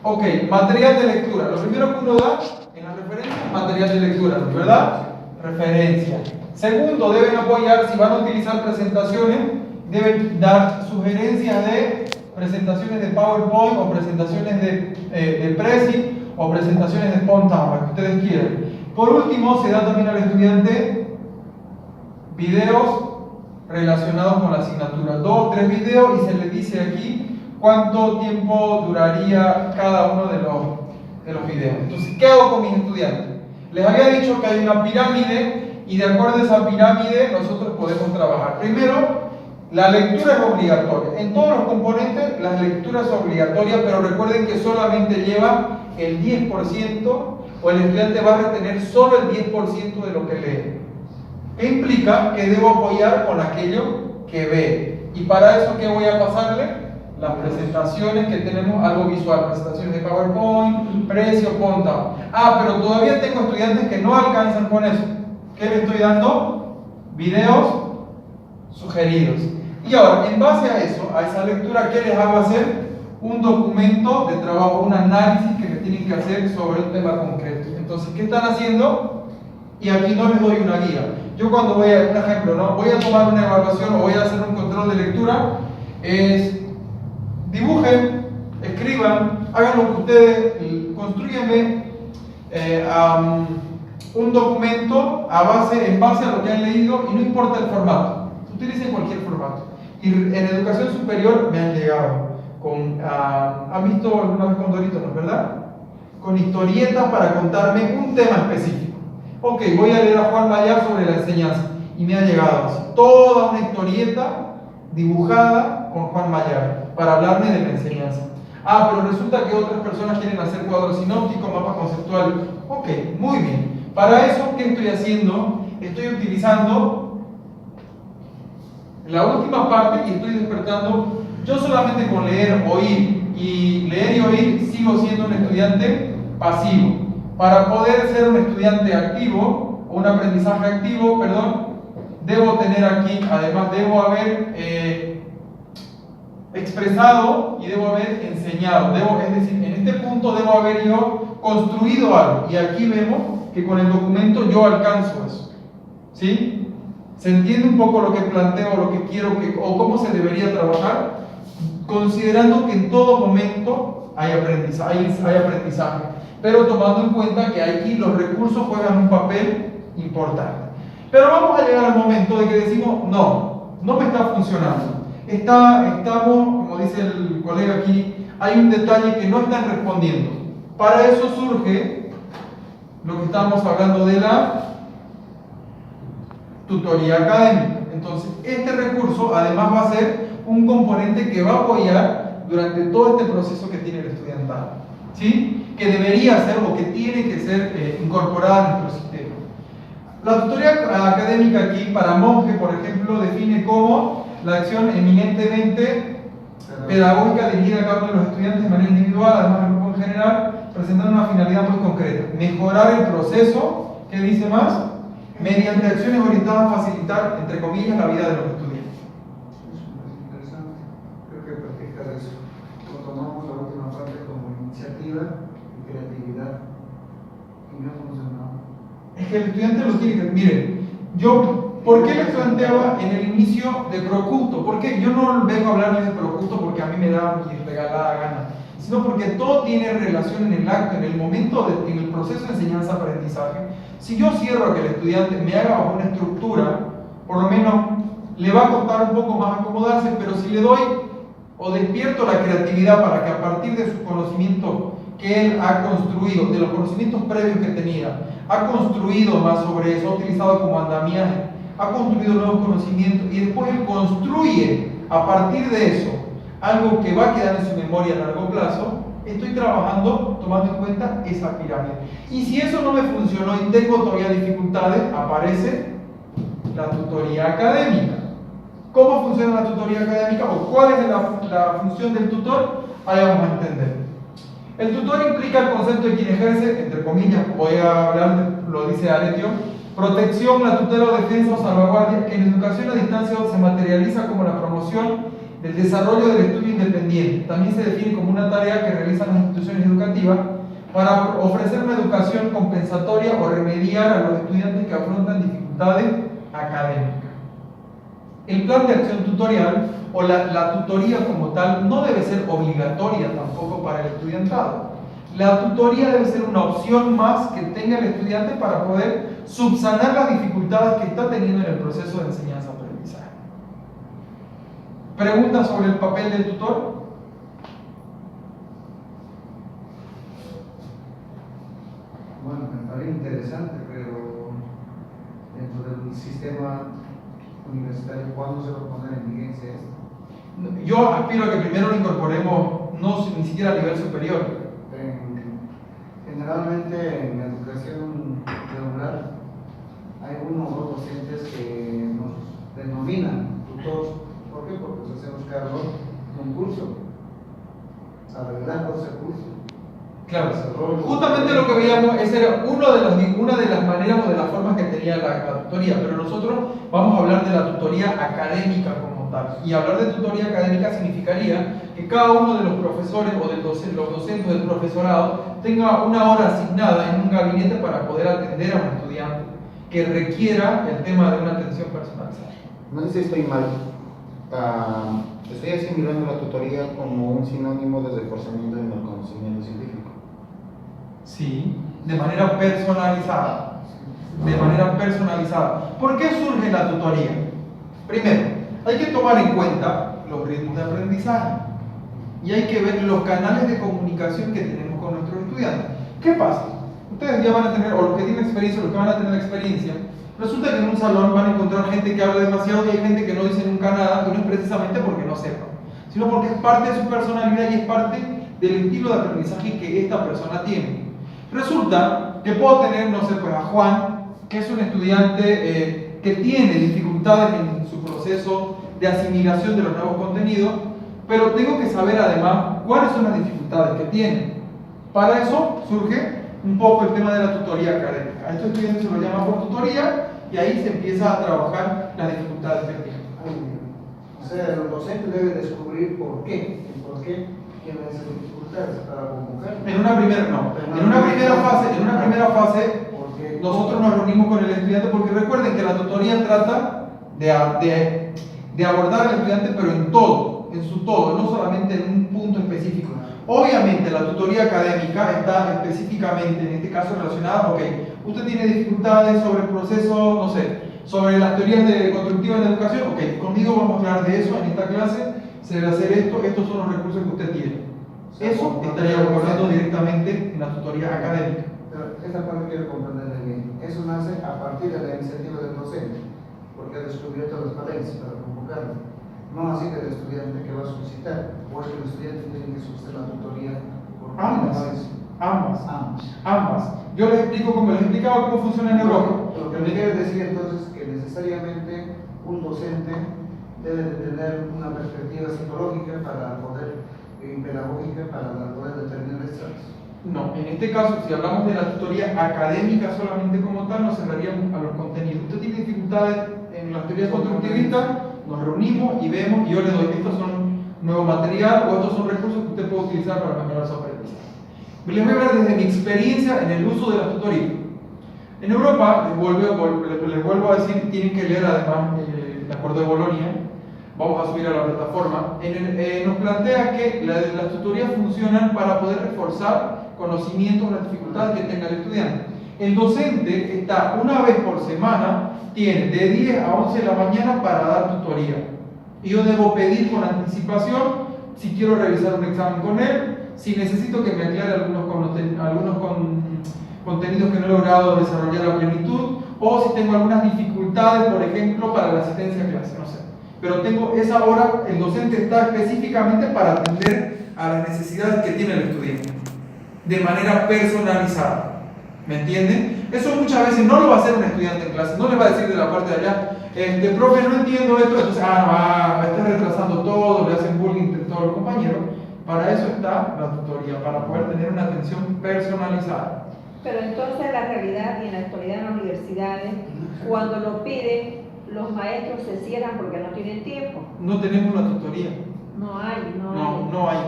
ok, material de lectura. Lo primero que uno da en la referencia es material de lectura, ¿verdad? Referencia. Segundo, deben apoyar, si van a utilizar presentaciones, deben dar sugerencias de presentaciones de PowerPoint o presentaciones de Prezi o presentaciones de Spontan, lo que ustedes quieran. Por último, se da también al estudiante videos relacionados con la asignatura. 2 o 3 videos y se les dice aquí cuánto tiempo duraría cada uno de los videos. Entonces, ¿qué hago con mis estudiantes? Les había dicho que hay una pirámide y de acuerdo a esa pirámide nosotros podemos trabajar. Primero, la lectura es obligatoria. En todos los componentes la lectura es obligatoria, pero recuerden que solamente lleva el 10% o el estudiante va a retener solo el 10% de lo que lee. ¿Qué implica? Que debo apoyar con aquello que ve. Y para eso, ¿qué voy a pasarle? Las presentaciones que tenemos, algo visual, presentaciones de PowerPoint, precio, conta. Pero todavía tengo estudiantes que no alcanzan con eso. ¿Qué les estoy dando? Videos sugeridos. Y ahora, en base a eso, a esa lectura, ¿qué les hago hacer? Un documento de trabajo, un análisis que me tienen que hacer sobre un tema concreto. Entonces, ¿qué están haciendo? Y aquí no les doy una guía. Yo cuando voy a, un ejemplo, ¿no? Voy a tomar una evaluación o voy a hacer un control de lectura, es dibujen, escriban, hagan lo que ustedes, construyanme un documento en base a lo que han leído y no importa el formato, utilicen cualquier formato. Y en educación superior me han llegado con, ¿han visto alguna vez con Doritos, no es verdad? Con historietas para contarme un tema específico. Ok, voy a leer a Juan Mayar sobre la enseñanza y me ha llegado así, toda una historieta dibujada con Juan Mayar para hablarme de la enseñanza. Pero resulta que otras personas quieren hacer cuadros sinópticos, mapas conceptuales. Ok, muy bien. Para eso, ¿qué estoy haciendo? Estoy utilizando la última parte y estoy despertando. Yo solamente con leer, oír y oír sigo siendo un estudiante pasivo. Para poder ser un estudiante activo, o un aprendizaje activo, debo tener aquí, además debo haber expresado y debo haber enseñado. Es decir, en este punto debo haber yo construido algo. Y aquí vemos que con el documento yo alcanzo eso. ¿Sí? ¿Se entiende un poco lo que planteo, lo que quiero o cómo se debería trabajar? Considerando que en todo momento hay aprendizaje, pero tomando en cuenta que aquí los recursos juegan un papel importante. Pero vamos a llegar al momento de que decimos, no me está funcionando. Estamos, como dice el colega aquí, hay un detalle que no están respondiendo. Para eso surge lo que estábamos hablando de la tutoría académica. Entonces, este recurso además va a ser un componente que va a apoyar durante todo este proceso que tiene el estudiantado. ¿sí? Que debería ser o que tiene que ser incorporada en nuestro sistema. La tutoría académica aquí para monje, por ejemplo, define como la acción eminentemente pedagógica dirigida a cada uno de los estudiantes de manera individual, además del grupo en general, presentando una finalidad muy concreta: mejorar el proceso, ¿qué dice más? Mediante acciones orientadas a facilitar, entre comillas, la vida de los estudiantes. Eso es interesante. Creo que practicar eso. Lo tomamos la última parte como iniciativa y creatividad. Y no hemos nada. Es que el estudiante lo tiene que... Miren, yo, ¿por qué les planteaba en el inicio de Procusto? Porque yo no vengo a hablarles de Procusto porque a mí me da mi regalada gana, sino porque todo tiene relación en el acto, en el momento, en el proceso de enseñanza-aprendizaje. Si yo cierro a que el estudiante me haga bajo una estructura, por lo menos le va a costar un poco más acomodarse, pero si le doy o despierto la creatividad para que a partir de sus conocimientos que él ha construido, de los conocimientos previos que tenía, ha construido más sobre eso, ha utilizado como andamiaje, ha construido nuevos conocimientos y después él construye a partir de eso algo que va a quedar en su memoria a largo plazo, estoy trabajando tomando en cuenta esa pirámide. Y si eso no me funcionó y tengo todavía dificultades, aparece la tutoría académica. ¿Cómo funciona la tutoría académica o cuál es la función del tutor? Ahí vamos a entender. El tutor implica el concepto de quien ejerce, entre comillas, voy a hablar, lo dice Aletio, protección, la tutela o defensa o salvaguardia, que en educación a distancia se materializa como la promoción del desarrollo del estudio independiente. También se define como una tarea que realizan las instituciones educativas para ofrecer una educación compensatoria o remediar a los estudiantes que afrontan dificultades académicas. El plan de acción tutorial o la tutoría como tal no debe ser obligatoria tampoco para el estudiantado. La tutoría debe ser una opción más que tenga el estudiante para poder subsanar las dificultades que está teniendo en el proceso de enseñanza-aprendizaje. ¿Preguntas sobre el papel del tutor? Bueno, me parece interesante, pero dentro del sistema universitario, ¿cuándo se va a poner en vigencia esto? Yo aspiro a que primero lo incorporemos, no ni siquiera a nivel superior. Generalmente en la educación regular hay uno o dos docentes que nos denominan tutores. ¿Por qué? Porque nos hacemos cargo de un curso, arreglando ese curso. Claro, justamente lo que veíamos, esa era una de las maneras o de las formas que tenía la tutoría, pero nosotros vamos a hablar de la tutoría académica como tal. Y hablar de tutoría académica significaría que cada uno de los profesores o los docentes del profesorado tenga una hora asignada en un gabinete para poder atender a un estudiante que requiera el tema de una atención personalizada. No sé si estoy mal. Estoy asimilando la tutoría como un sinónimo de reforzamiento en el conocimiento científico. Sí, de manera personalizada. De manera personalizada. ¿Por qué surge la tutoría? Primero, hay que tomar en cuenta los ritmos de aprendizaje y hay que ver los canales de comunicación que tenemos con nuestros estudiantes. ¿Qué pasa? Ustedes ya van a tener, o los que tienen experiencia, o los que van a tener experiencia, resulta que en un salón van a encontrar gente que habla demasiado y hay gente que no dice nunca nada, y no es precisamente porque no sepa, sino porque es parte de su personalidad y es parte del estilo de aprendizaje que esta persona tiene. Resulta que puedo tener, no sé, pues a Juan, que es un estudiante que tiene dificultades en su proceso de asimilación de los nuevos contenidos, pero tengo que saber además cuáles son las dificultades que tiene. Para eso surge un poco el tema de la tutoría académica. A estos estudiantes se lo llama por tutoría y ahí se empieza a trabajar las dificultades que tienen. O sea, el docente debe descubrir por qué tiene esas dificultades para convocar. En una primera fase, Porque nosotros nos reunimos con el estudiante porque recuerden que la tutoría trata de abordar al estudiante, pero en todo, en su todo, no solamente en un punto específico. Obviamente la tutoría académica está específicamente, en este caso relacionada, ok, usted tiene dificultades sobre el proceso, no sé, sobre las teorías constructivas de la educación, ok, conmigo vamos a hablar de eso en esta clase, se debe hacer esto, estos son los recursos que usted tiene. Eso estaríamos hablando directamente en la tutoría académica. Pero esa parte quiero comprenderla bien. Eso nace a partir de la iniciativa del docente, porque ha descubierto las falencias para convocarlo. No así del estudiante que va a solicitar, o es que el estudiante tiene que solicitar la tutoría por Ambas. Yo les explico les he explicado cómo funciona en Europa. Lo que me quiere decir entonces que necesariamente un docente debe de tener una perspectiva psicológica para poder, pedagógica para poder determinar estas. No, en este caso, si hablamos de la tutoría académica solamente como tal, nos cerraríamos a los contenidos. Usted tiene dificultades en las teorías constructivistas, nos reunimos y vemos, y yo le doy, estos son nuevo material o estos son recursos que usted puede utilizar para mejorar su aprendizaje. Les voy a hablar desde mi experiencia en el uso de la tutoría. En Europa, les vuelvo a decir, tienen que leer además el Acuerdo de Bolonia, vamos a subir a la plataforma, nos plantea que las tutorías funcionan para poder reforzar conocimientos, las dificultades que tenga el estudiante. El docente está una vez por semana, tiene de 10 a 11 de la mañana para dar tutoría. Y yo debo pedir con anticipación si quiero revisar un examen con él, si necesito que me aclare algunos contenidos que no he logrado desarrollar a plenitud, o si tengo algunas dificultades, por ejemplo, para la asistencia a clase, no sé. Pero tengo esa hora, el docente está específicamente para atender a las necesidades que tiene el estudiante, de manera personalizada. ¿Me entienden? Eso muchas veces no lo va a hacer un estudiante en clase, no le va a decir de la parte de allá, profe, no entiendo esto, entonces, está retrasando todo, le hacen bullying entre todos los compañeros. Para eso está la tutoría, para poder tener una atención personalizada. Pero entonces la realidad y en la actualidad en las universidades, cuando lo piden, los maestros se cierran porque no tienen tiempo. No tenemos la tutoría. No hay. No hay.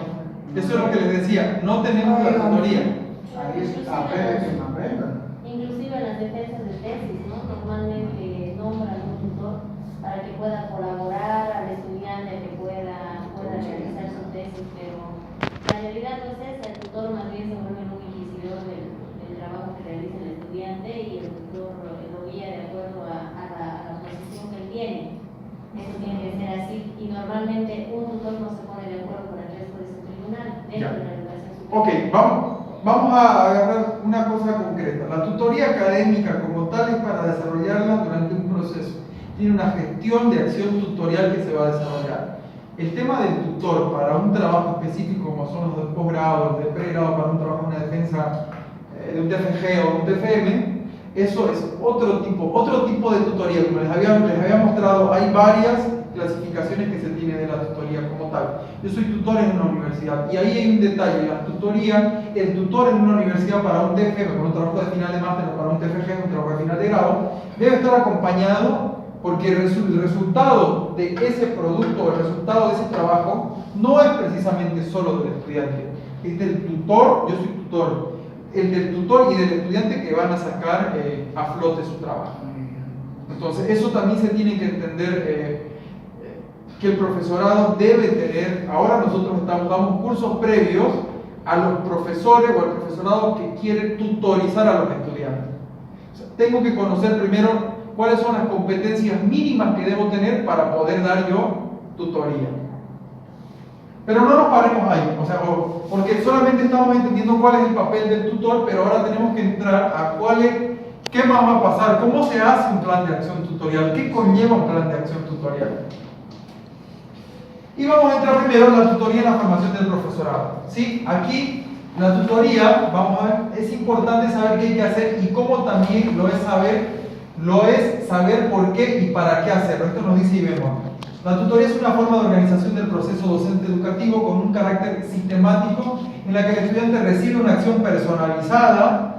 Eso es lo que les decía, no tenemos la tutoría. Ahí es aprendan. Inclusive en las defensas de tesis, ¿no? Normalmente nombran un tutor para que pueda colaborar al estudiante, que pueda realizar su tesis, pero la realidad no es esa. El tutor más bien se vuelve un inquisidor del trabajo que realiza el estudiante y el tutor lo guía de acuerdo a la posición que él tiene. Eso tiene que ser así, y normalmente un tutor no se pone de acuerdo con el resto de su tribunal dentro de la educación superior. Ok, vamos a agarrar una cosa concreta. La tutoría académica como tal es para desarrollarla durante un proceso. Tiene una gestión de acción tutorial que se va a desarrollar. El tema del tutor para un trabajo específico como son los de posgrado, de pregrado, para un trabajo, una defensa de un TFG o un TFM, eso es otro tipo de tutoría. Como les había mostrado, hay varias clasificaciones que se tiene de la tutoría como tal. Yo soy tutor en una universidad y ahí hay un detalle. La tutoría, el tutor en una universidad para un TFM, para un trabajo de final de máster o para un TFG, un trabajo de final de grado, debe estar acompañado, porque el resultado de ese producto, el resultado de ese trabajo, no es precisamente solo del estudiante. Es del tutor, yo soy tutor, el del tutor y del estudiante que van a sacar a flote su trabajo. Entonces, eso también se tiene que entender, que el profesorado debe tener. Ahora nosotros damos cursos previos a los profesores o al profesorado que quiere tutorizar a los estudiantes. O sea, tengo que conocer primero cuáles son las competencias mínimas que debo tener para poder dar yo tutoría. Pero no nos paremos ahí, porque solamente estamos entendiendo cuál es el papel del tutor, pero ahora tenemos que entrar a qué más va a pasar, cómo se hace un plan de acción tutorial, qué conlleva un plan de acción tutorial. Y vamos a entrar primero en la tutoría en la formación del profesorado. ¿Sí? Aquí la tutoría, vamos a ver, es importante saber qué hay que hacer y cómo también lo es saber por qué y para qué hacerlo. Esto nos dice Ibemo. La tutoría es una forma de organización del proceso docente educativo con un carácter sistemático en la que el estudiante recibe una acción personalizada,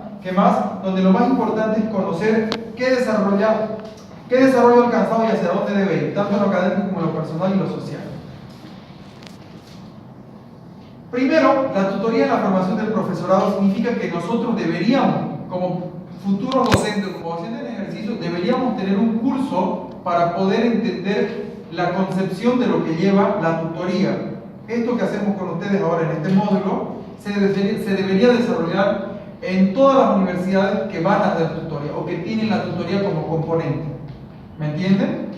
donde lo más importante es conocer qué desarrollo ha alcanzado y hacia dónde debe ir, tanto en lo académico como en lo personal y lo social. Primero, la tutoría en la formación del profesorado significa que nosotros deberíamos, como futuros docentes, como docentes en ejercicio, deberíamos tener un curso para poder entender la concepción de lo que lleva la tutoría. Esto que hacemos con ustedes ahora en este módulo se debería desarrollar en todas las universidades que van a hacer tutoría o que tienen la tutoría como componente. ¿Me entienden?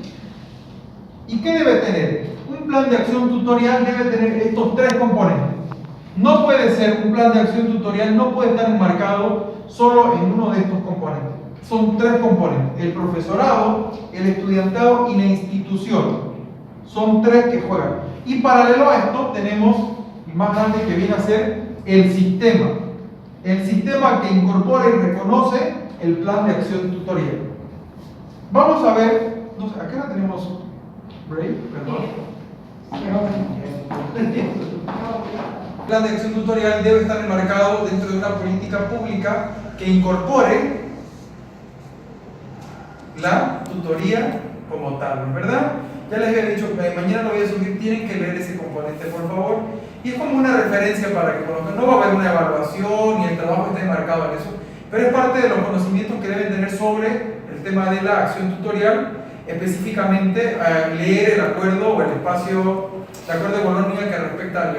¿Y qué debe tener? Un plan de acción tutorial debe tener estos tres componentes. No puede ser un plan de acción tutorial, no puede estar enmarcado solo en uno de estos componentes. Son tres componentes: el profesorado, el estudiantado y la institución. Son tres que juegan. Y paralelo a esto tenemos el más grande, que viene a ser el sistema que incorpora y reconoce el plan de acción tutorial. Vamos a ver, no sé, ¿a qué hora tenemos break? Perdón. El plan de acción tutorial debe estar enmarcado dentro de una política pública que incorpore la tutoría como tal, ¿verdad? Ya les había dicho, mañana lo voy a subir, tienen que leer ese componente, por favor. Y es como una referencia para que conozcan. No va a haber una evaluación ni el trabajo está enmarcado en eso, pero es parte de los conocimientos que deben tener sobre el tema de la acción tutorial, específicamente leer el acuerdo o el acuerdo de Bolonia que respecta al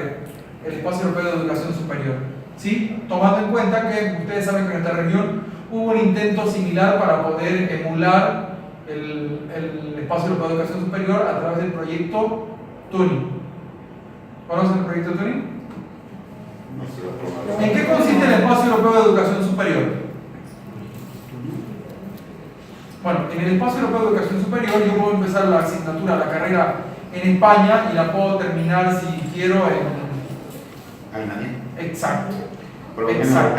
espacio europeo de educación superior. ¿Sí? Tomando en cuenta que ustedes saben que en esta reunión hubo un intento similar para poder emular el espacio europeo de educación superior a través del proyecto TUNI. ¿Conocen el proyecto TUNI? No sé, lo ¿En qué consiste el espacio europeo de educación superior? Bueno, en el espacio europeo de educación superior yo puedo empezar la asignatura, la carrera en España y la puedo terminar si quiero en Alemania. exacto. Por lo menos Exacto.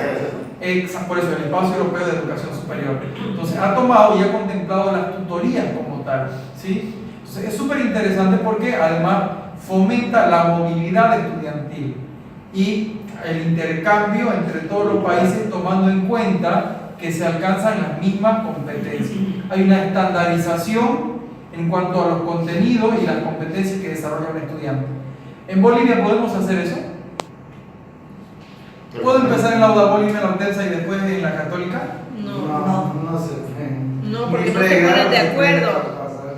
europea, Por eso, el espacio europeo de educación superior. Entonces, ha tomado y ha contemplado las tutorías como tal, ¿sí? Entonces, es súper interesante porque además fomenta la movilidad estudiantil y el intercambio entre todos los países, tomando en cuenta que se alcanzan las mismas competencias. Hay una estandarización en cuanto a los contenidos y las competencias que desarrolla un estudiante. ¿En Bolivia podemos hacer eso? ¿Puedo empezar en la UDABOL y en la Hortensia y después en la Católica? No se pueden. No, porque Ni no se fregar, ponen de se pueden acuerdo. pasar.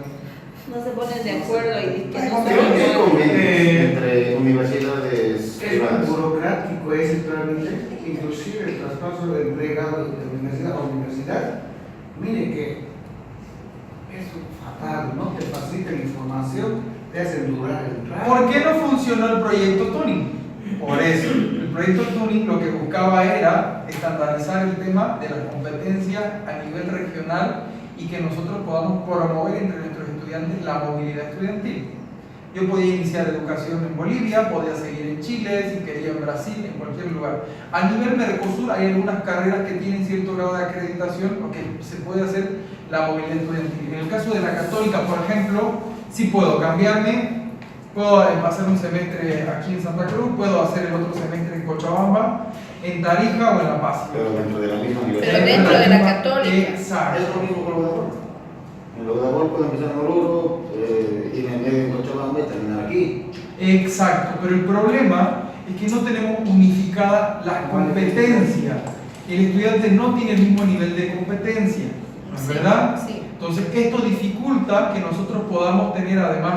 No se ponen de acuerdo y dicen que no Creo que hay se convenios entre universidades Es muy privadas. burocrático ese trámite, inclusive el traspaso del empleado de universidad a universidad. Mire que es fatal, no te facilita la información, te hacen durar el trabajo. ¿Por qué no funcionó el proyecto Tuning? Por eso, el proyecto Tuning lo que buscaba era estandarizar el tema de las competencias a nivel regional y que nosotros podamos promover entre nuestros estudiantes la movilidad estudiantil. Yo podía iniciar educación en Bolivia, podía seguir en Chile, si quería en Brasil, en cualquier lugar. A nivel Mercosur hay algunas carreras que tienen cierto grado de acreditación o que se puede hacer la movilidad estudiantil. En el caso de la Católica, por ejemplo, sí puedo cambiarme. Puedo hacer un semestre aquí en Santa Cruz, puedo hacer el otro semestre en Cochabamba, en Tarija o en La Paz. Pero dentro de la misma universidad. Pero dentro de la Católica. Exacto. Es lo mismo con Lodabol. En Lodabol puedo empezar en Oruro, ir en medio en Cochabamba y terminar aquí. Exacto, pero el problema es que no tenemos unificadas las competencias. El estudiante no tiene el mismo nivel de competencia, ¿no es verdad? Sí. Entonces, esto dificulta que nosotros podamos tener además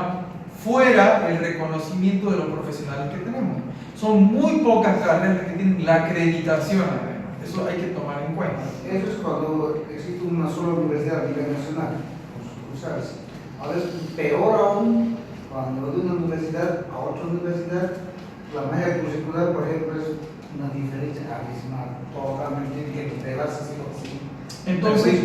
fuera el reconocimiento de los profesionales que tenemos. Son muy pocas carreras que tienen la acreditación, además. Eso hay que tomar en cuenta. Eso es cuando existe una sola universidad a nivel nacional, con sucursales. A veces, peor aún, cuando de una universidad a otra universidad, la malla curricular, por ejemplo, es una diferencia abismal. Totalmente tiene que integrarse así o así. Entonces,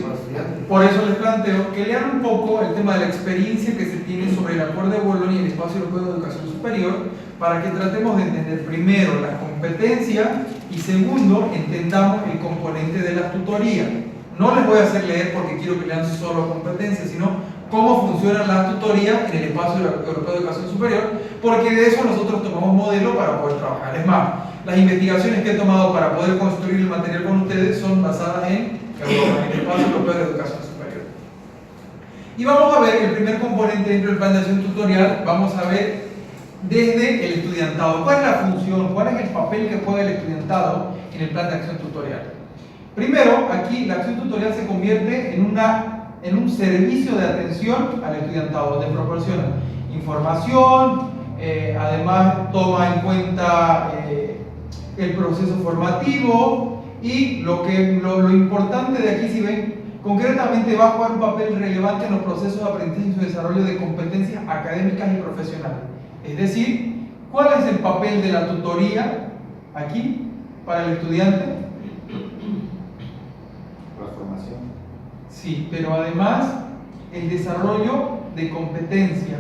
por eso les planteo que lean un poco el tema de la experiencia que se tiene sobre el Acuerdo de Bolonia y el Espacio Europeo de Educación Superior, para que tratemos de entender primero las competencias y segundo, entendamos el componente de las tutorías. No les voy a hacer leer porque quiero que lean solo competencias, sino cómo funcionan las tutorías en el Espacio Europeo de Educación Superior, porque de eso nosotros tomamos modelo para poder trabajar. Es más, las investigaciones que he tomado para poder construir el material con ustedes son basadas en Europa, en el Espacio Europeo de Educación Superior. Y vamos a ver el primer componente dentro del plan de acción tutorial. Vamos a ver desde el estudiantado. ¿Cuál es la función? ¿Cuál es el papel que juega el estudiantado en el plan de acción tutorial? Primero, aquí la acción tutorial se convierte en un servicio de atención al estudiantado, donde proporciona información, además toma en cuenta el proceso formativo y lo importante de aquí, si ven, concretamente va a jugar un papel relevante en los procesos de aprendizaje y su desarrollo de competencias académicas y profesionales. Es decir, ¿cuál es el papel de la tutoría aquí para el estudiante? La formación. Sí, pero además el desarrollo de competencias.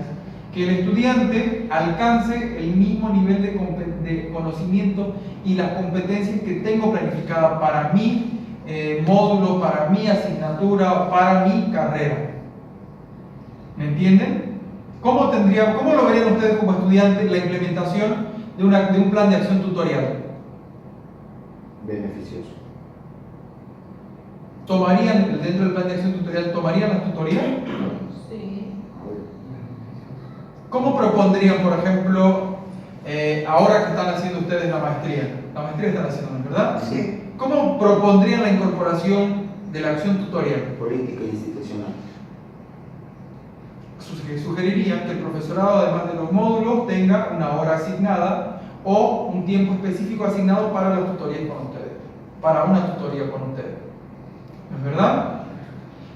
que el estudiante alcance el mismo nivel de conocimiento y las competencias que tengo planificada para mi módulo, para mi asignatura, para mi carrera. ¿Me entienden? ¿Cómo lo verían ustedes como estudiantes la implementación de un plan de acción tutorial? Beneficioso. ¿Tomarían, dentro del plan de acción tutorial, tomarían las tutorías? Sí. ¿Cómo propondrían, por ejemplo, ahora que están haciendo ustedes la maestría? La maestría están haciendo, ¿verdad? Sí. ¿Cómo propondrían la incorporación de la acción tutorial? Política institucional. Sugerirían que el profesorado, además de los módulos, tenga una hora asignada o un tiempo específico asignado para las tutorías con ustedes, para una tutoría con ustedes. ¿No es verdad?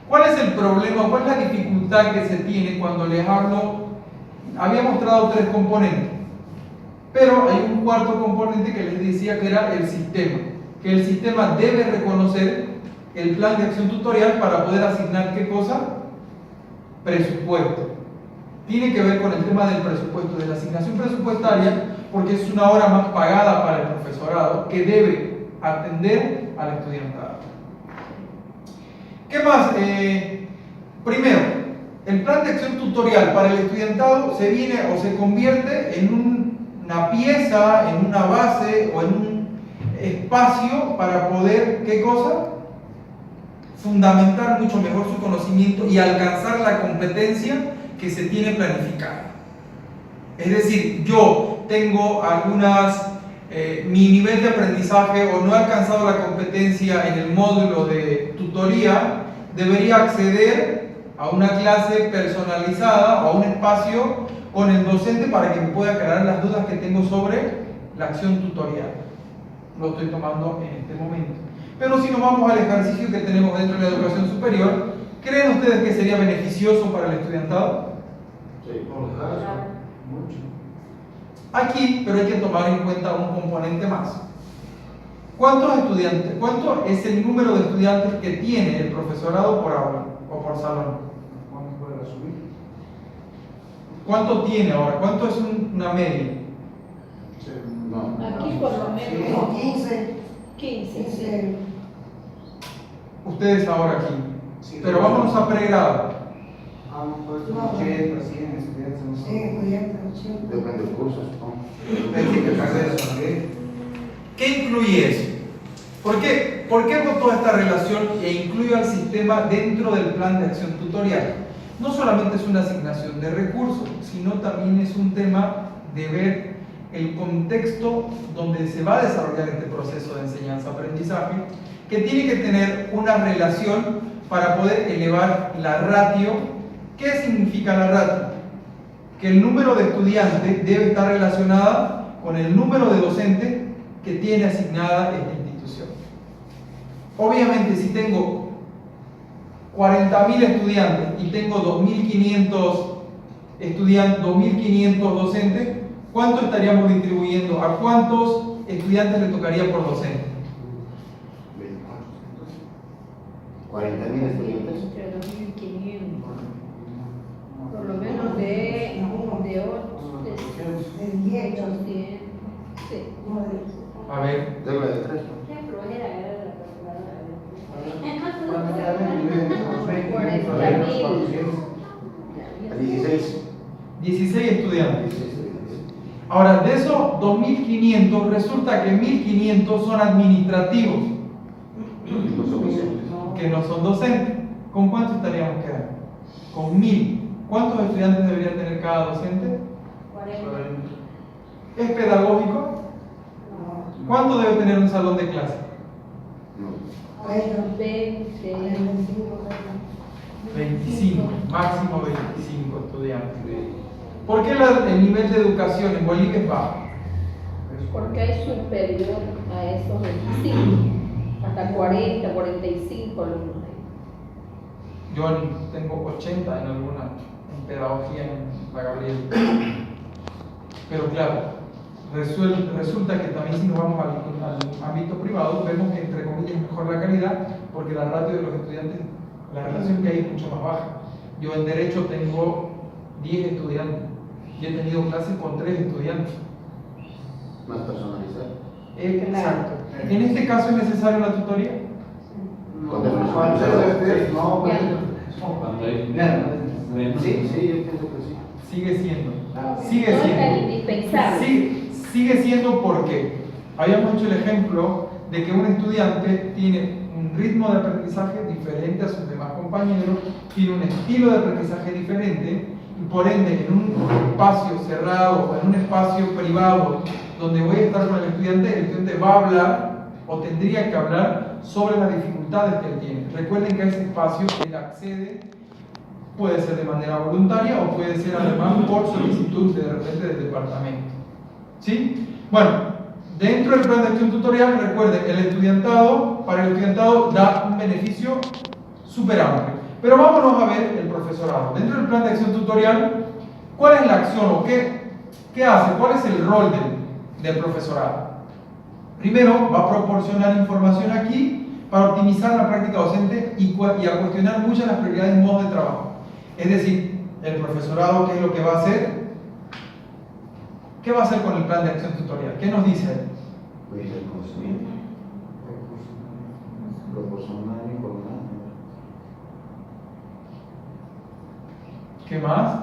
¿Cuál es el problema, cuál es la dificultad que se tiene cuando les hablo? Había mostrado 3 componentes, pero hay un cuarto componente que les decía que era el sistema, que el sistema debe reconocer el plan de acción tutorial para poder asignar ¿qué cosa? Presupuesto. Tiene que ver con el tema del presupuesto, de la asignación presupuestaria, porque es una hora más pagada para el profesorado que debe atender al estudiantado. ¿Qué más? Primero, el plan de acción tutorial para el estudiantado se viene o se convierte en una pieza, en una base o en un espacio para poder, ¿qué cosa? Fundamentar mucho mejor su conocimiento y alcanzar la competencia que se tiene planificada. Es decir, yo tengo mi nivel de aprendizaje o no he alcanzado la competencia en el módulo de tutoría, debería acceder a una clase personalizada o a un espacio con el docente para que me pueda aclarar las dudas que tengo sobre la acción tutorial. Lo estoy tomando en este momento. Pero si nos vamos al ejercicio que tenemos dentro de la educación superior, ¿creen ustedes que sería beneficioso para el estudiantado? Sí. Mucho. Aquí, pero hay que tomar en cuenta un componente más. ¿Cuántos estudiantes, cuánto es el número de estudiantes que tiene el profesorado por aula o por salón? ¿Cuándo puede subir? ¿Cuánto tiene ahora? ¿Cuánto es una media? No. Aquí por lo menos Como 15, 15. 15. Ustedes ahora aquí. Sí, Pero vámonos a pregrado. Pues No. 80, 100 estudiantes. No sé. Sí, estudiantes, 80. Depende del curso, supongo. Hay que carreras también. ¿Qué incluye eso? ¿Por qué hago toda esta relación e incluyo al sistema dentro del plan de acción tutorial? No solamente es una asignación de recursos, sino también es un tema de ver el contexto donde se va a desarrollar este proceso de enseñanza-aprendizaje, que tiene que tener una relación para poder elevar la ratio. ¿Qué significa la ratio? Que el número de estudiantes debe estar relacionada con el número de docentes que tiene asignada esta institución. Obviamente, si tengo 40.000 estudiantes y tengo 2.500 estudiantes, 2.500 docentes, ¿cuánto estaríamos distribuyendo? ¿A cuántos estudiantes le tocaría por docente? 40.000 estudiantes. Entre 2.500. Por lo menos de 8, De 10, 800. Sí. como de- A ver, Regla de 3. Qué flojera agarrar la ¿Cuánto calculadora. queda bien? 16. 16. 16 estudiantes. 16 estudiantes. Ahora, de esos 2.500, resulta que 1.500 son administrativos, No son docentes. que no son docentes. ¿Con cuánto estaríamos quedando? Con 1.000. ¿Cuántos estudiantes debería tener cada docente? 40. ¿Es pedagógico? ¿Cuánto debe tener un salón de clase? No. 30, 20. 25, 25, máximo 25 estudiantes. ¿Por qué el nivel de educación en Bolivia es bajo? Porque es superior a esos 25. Hasta 40, 45 alumnos. Yo tengo 80 en pedagogía en la Gabriel. Pero claro, resulta que también si nos vamos al ámbito privado, vemos que entre comillas es mejor la calidad, porque la ratio de los estudiantes, la relación que hay es mucho más baja. Yo en Derecho tengo 10 estudiantes y he tenido clases con 3 estudiantes. Más personalizado. Exacto. ¿En este caso es necesaria la tutoría? Cuando es Sí, yo pienso que sí. Sigue siendo. No Sigue es tan siendo. indispensable. Sí, sigue siendo porque habíamos hecho el ejemplo de que un estudiante tiene un ritmo de aprendizaje diferente a sus demás compañeros, tiene un estilo de aprendizaje diferente y por ende en un espacio cerrado o en un espacio privado donde voy a estar con el estudiante va a hablar o tendría que hablar sobre las dificultades que él tiene. Recuerden que a ese espacio él accede, puede ser de manera voluntaria o puede ser además por solicitud de repente del departamento. ¿Sí? Bueno, dentro del plan de acción tutorial, recuerden, para el estudiantado da un beneficio súper amplio. Pero vámonos a ver el profesorado. Dentro del plan de acción tutorial, ¿cuál es la acción o qué hace? ¿Cuál es el rol del profesorado? Primero, va a proporcionar información aquí para optimizar la práctica docente y a cuestionar muchas las prioridades y modos de trabajo. Es decir, el profesorado, ¿qué es lo que va a hacer? ¿Qué va a hacer con el plan de acción tutorial? ¿Qué nos dice él? Pues el conocimiento. Proporcionar información. ¿Qué más?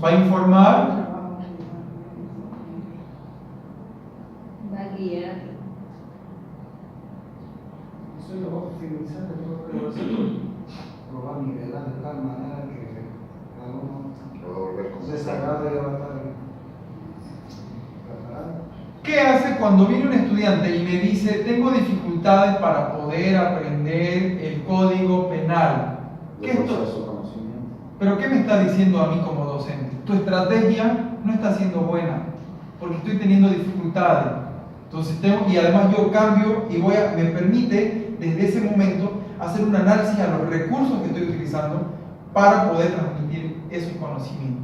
Va a informar, Va a guiar. Eso lo va a optimizar, lo va a nivelar de tal manera que el alumno Lo va a volver como se sagrado y va a estar preparado. ¿qué hace cuando viene un estudiante y me dice tengo dificultades para poder aprender el código penal? ¿Qué es Reforzar esto? su conocimiento. ¿Pero qué me está diciendo a mí como docente? Tu estrategia no está siendo buena porque estoy teniendo dificultades. Entonces y además yo cambio y me permite desde ese momento hacer un análisis a los recursos que estoy utilizando para poder transmitir esos conocimientos.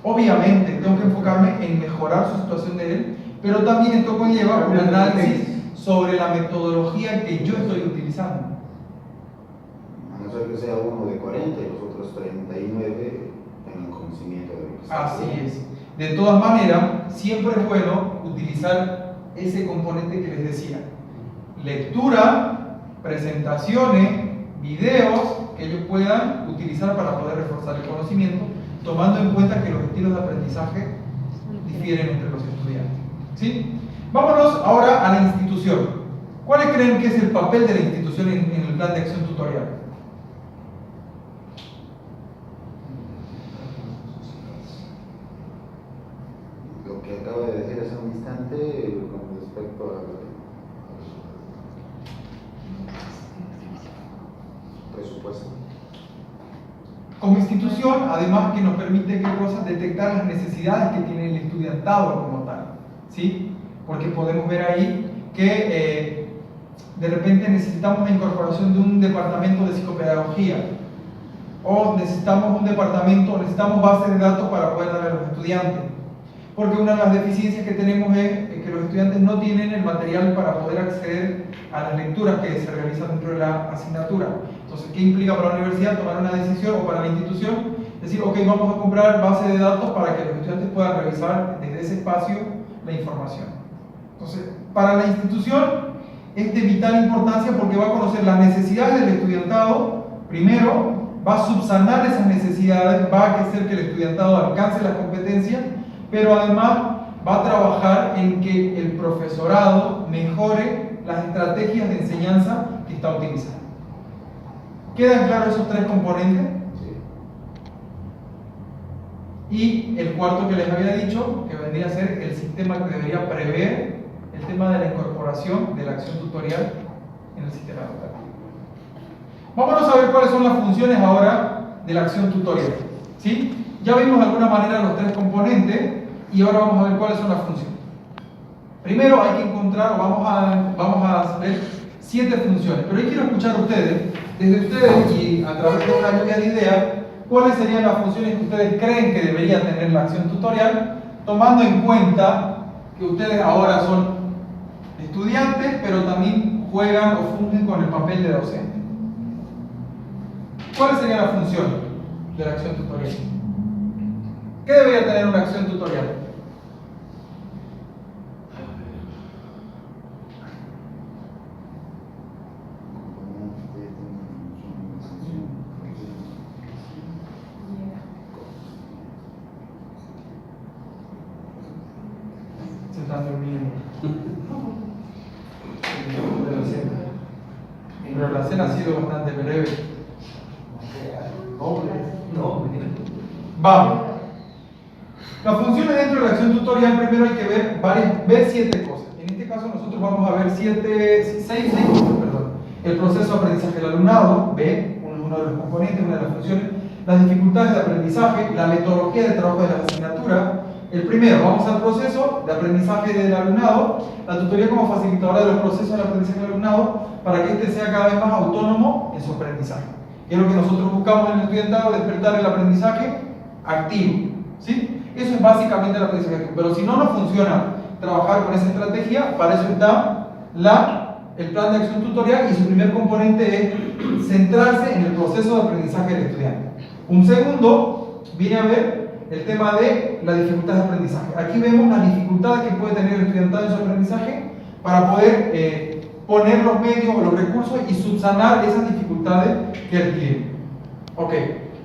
Obviamente tengo que enfocarme en mejorar su situación de él, pero también esto conlleva un análisis sobre la metodología que yo estoy utilizando. A no ser que sea uno de 40 y los otros 39 tengan conocimiento de lo que está Así haciendo. es. De todas maneras, siempre es bueno utilizar ese componente que les decía. Lectura, presentaciones, videos que ellos puedan utilizar para poder reforzar el conocimiento, tomando en cuenta que los estilos de aprendizaje difieren entre los estudiantes. ¿Sí? Vámonos ahora a la institución. ¿Cuáles creen que es el papel de la institución en el plan de acción tutorial? Lo que acaba de decir hace un instante con respecto al presupuesto. Como institución, además que nos permite ¿qué cosa? Detectar las necesidades que tiene el estudiantado como tal, ¿sí? Porque podemos ver ahí que de repente necesitamos la incorporación de un departamento de psicopedagogía o necesitamos necesitamos bases de datos para poder darle a los estudiantes, porque una de las deficiencias que tenemos es que los estudiantes no tienen el material para poder acceder a las lecturas que se realizan dentro de la asignatura. Entonces, ¿qué implica para la universidad tomar una decisión o para la institución? Decir, ok, vamos a comprar bases de datos para que los estudiantes puedan revisar desde ese espacio la información. Entonces, para la institución es de vital importancia porque va a conocer las necesidades del estudiantado, primero, va a subsanar esas necesidades, va a hacer que el estudiantado alcance las competencias, pero además va a trabajar en que el profesorado mejore las estrategias de enseñanza que está utilizando. ¿Quedan claros esos 3 componentes? Sí. Y el cuarto que les había dicho, que vendría a ser el sistema que debería prever el tema de la incorporación de la acción tutorial en el sistema educativo. Vámonos a ver cuáles son las funciones ahora de la acción tutorial. ¿Sí? Ya vimos de alguna manera los 3 componentes y ahora vamos a ver cuáles son las funciones. Primero hay que encontrar, vamos a ver 7 funciones, pero yo quiero escuchar desde ustedes y a través de una lluvia de ideas, cuáles serían las funciones que ustedes creen que debería tener la acción tutorial, tomando en cuenta que ustedes ahora son estudiantes, pero también juegan o fungen con el papel de docente. ¿Cuáles serían las funciones de la acción tutorial? ¿Qué debería tener una acción tutorial? Se están durmiendo. Pero la cena ha sido bastante breve. Vamos. Las funciones dentro de la acción tutorial, primero hay que ver 7 cosas. En este caso nosotros vamos a ver 6 cosas, perdón. El proceso de aprendizaje del alumnado, B, uno de los componentes, una de las funciones, las dificultades de aprendizaje, la metodología de trabajo de las asignaturas. El primero, vamos al proceso de aprendizaje del alumnado, la tutoría como facilitadora de los procesos de aprendizaje del alumnado, para que éste sea cada vez más autónomo en su aprendizaje. Es lo que nosotros buscamos en el estudiantado, despertar el aprendizaje activo, ¿sí? Eso es básicamente el aprendizaje activo. Pero si no nos funciona trabajar con esa estrategia, para eso está el plan de acción tutorial, y su primer componente es centrarse en el proceso de aprendizaje del estudiante. Un segundo viene a ver el tema de la dificultad de aprendizaje. Aquí vemos las dificultades que puede tener el estudiantado en su aprendizaje para poder poner los medios o los recursos y subsanar esas dificultades que él tiene. Ok,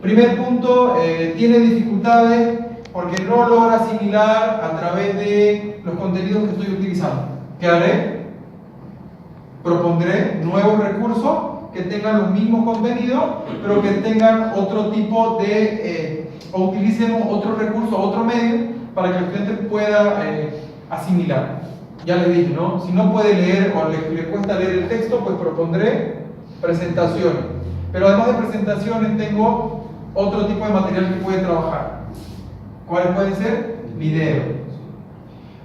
primer punto, tiene dificultades porque no logra asimilar a través de los contenidos que estoy utilizando. ¿Qué haré? Propondré nuevos recursos que tengan los mismos contenidos, pero que tengan otro tipo de, o utilicemos otro recurso, otro medio, para que el estudiante pueda asimilar. Ya le dije, ¿no? Si no puede leer o le cuesta leer el texto, pues propondré presentaciones. Pero además de presentaciones, tengo otro tipo de material que puede trabajar. ¿Cuáles pueden ser? Video.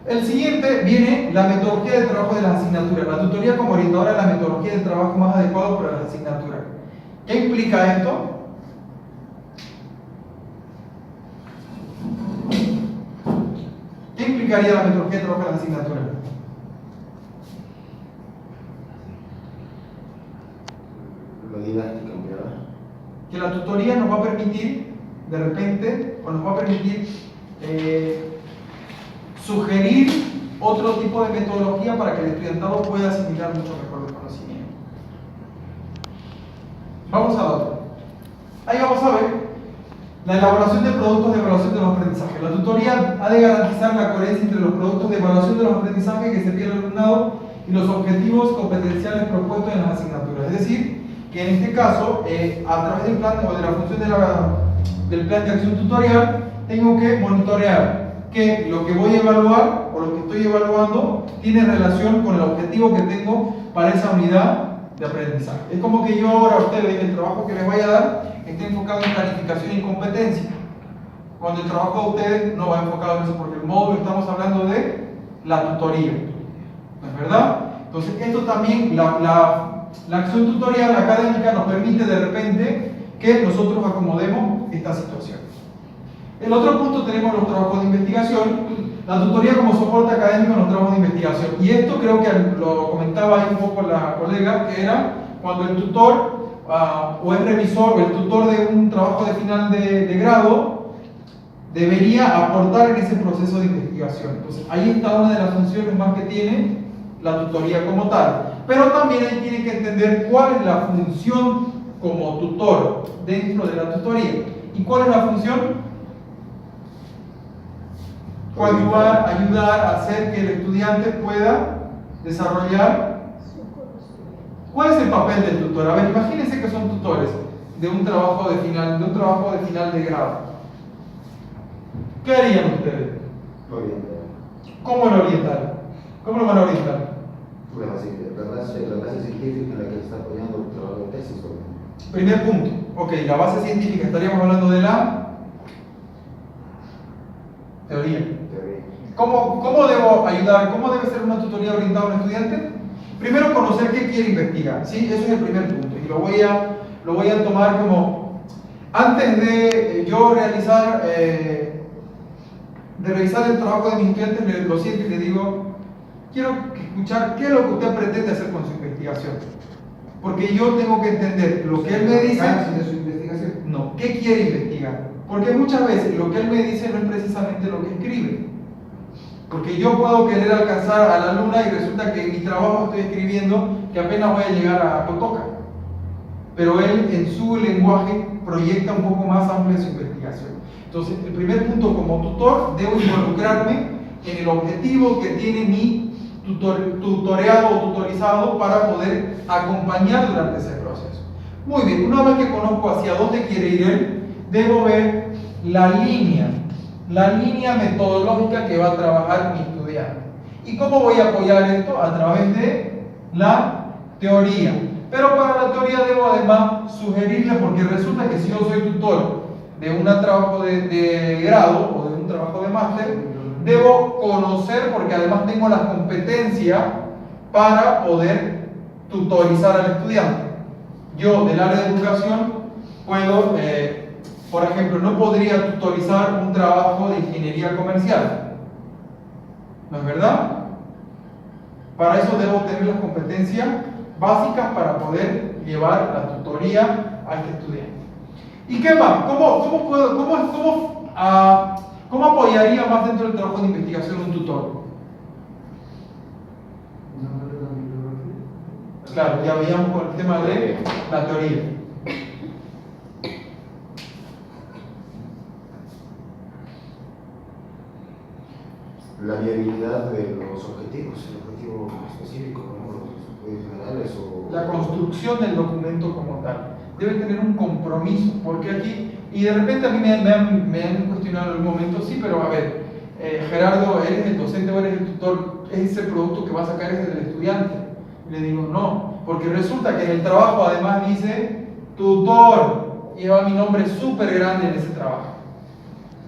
El siguiente viene la metodología de trabajo de las asignaturas. La tutoría como orientadora de la metodología de trabajo más adecuado para las asignaturas. ¿Qué implica esto? ¿Qué implicaría la metodología de trabajo de las asignaturas? La didáctica ampliada. Que la tutoría nos va a permitir, de repente, o nos va a permitir sugerir otro tipo de metodología para que el estudiantado pueda asimilar mucho mejor el conocimiento. Vamos a la otra. Ahí vamos a ver la elaboración de productos de evaluación de los aprendizajes. La tutoría ha de garantizar la coherencia entre los productos de evaluación de los aprendizajes que se pide al alumnado y los objetivos competenciales propuestos en las asignaturas. Es decir, que en este caso, a través del plan o de la función del plan de acción tutorial, tengo que monitorear que lo que voy a evaluar o lo que estoy evaluando tiene relación con el objetivo que tengo para esa unidad de aprendizaje. Es como que yo ahora a ustedes el trabajo que les voy a dar esté enfocado en planificación y competencia, cuando el trabajo de ustedes no va enfocado en eso, porque el módulo estamos hablando de la tutoría, ¿no es verdad? Entonces esto también, la acción tutorial académica nos permite de repente que nosotros acomodemos esta situación. El otro punto tenemos los trabajos de investigación, la tutoría como soporte académico en los trabajos de investigación. Y esto creo que lo comentaba ahí un poco la colega, que era cuando el tutor o el revisor o el tutor de un trabajo de final de grado debería aportar en ese proceso de investigación. Entonces ahí está una de las funciones más que tiene la tutoría como tal. Pero también ahí tiene que entender cuál es la función como tutor dentro de la tutoría. ¿Y cuál es la función? Coadyuvar, ayudar a hacer que el estudiante pueda desarrollar. ¿Cuál es el papel del tutor? A ver, imagínense que son tutores de un trabajo de final de grado. ¿Qué harían ustedes? ¿Cómo lo orientan? ¿Cómo lo van a orientar? La base científica en la que se está apoyando el trabajo de tesis. Primer punto. Ok, la base científica, estaríamos hablando de la teoría. ¿Cómo debo ayudar? ¿Cómo debe ser una tutoría orientada a un estudiante? Primero, conocer qué quiere investigar, ¿sí? Eso es el primer punto. Y lo voy a tomar como, antes de yo realizar el trabajo de mis estudiantes, lo siento y le digo, quiero escuchar qué es lo que usted pretende hacer con su investigación. Porque yo tengo que entender lo que él me dice. ¿De su investigación? No, ¿qué quiere investigar? Porque muchas veces lo que él me dice no es precisamente lo que escribe. Porque yo puedo querer alcanzar a la luna y resulta que en mi trabajo estoy escribiendo que apenas voy a llegar a Cotoca. Pero él en su lenguaje proyecta un poco más amplia su investigación. Entonces, el primer punto, como tutor, debo involucrarme en el objetivo que tiene mi tutoreado o tutorizado para poder acompañar durante ese proceso. Muy bien, una vez que conozco hacia dónde quiere ir él, debo ver la línea metodológica que va a trabajar mi estudiante. ¿Y cómo voy a apoyar esto? A través de la teoría. Pero para la teoría debo además sugerirle, porque resulta que si yo soy tutor de un trabajo de grado o de un trabajo de máster, debo conocer, porque además tengo la competencia para poder tutorizar al estudiante. Yo, del área de educación, puedo, por ejemplo, no podría tutorizar un trabajo de ingeniería comercial. ¿No es verdad? Para eso debo tener las competencias básicas para poder llevar la tutoría a este estudiante. ¿Y qué más? ¿Cómo apoyaría más dentro del trabajo de investigación un tutor? Claro, ya veíamos con el tema de la teoría. La viabilidad de los objetivos, el objetivo específico, como los estudios generales o... La construcción del documento como tal. Debe tener un compromiso, porque aquí, y de repente a mí me han cuestionado en algún momento, sí, pero a ver, Gerardo, ¿eres el docente o eres el tutor? ¿Ese producto que va a sacar es del estudiante? Y le digo, no, porque resulta que en el trabajo además dice tutor, lleva mi nombre súper grande en ese trabajo.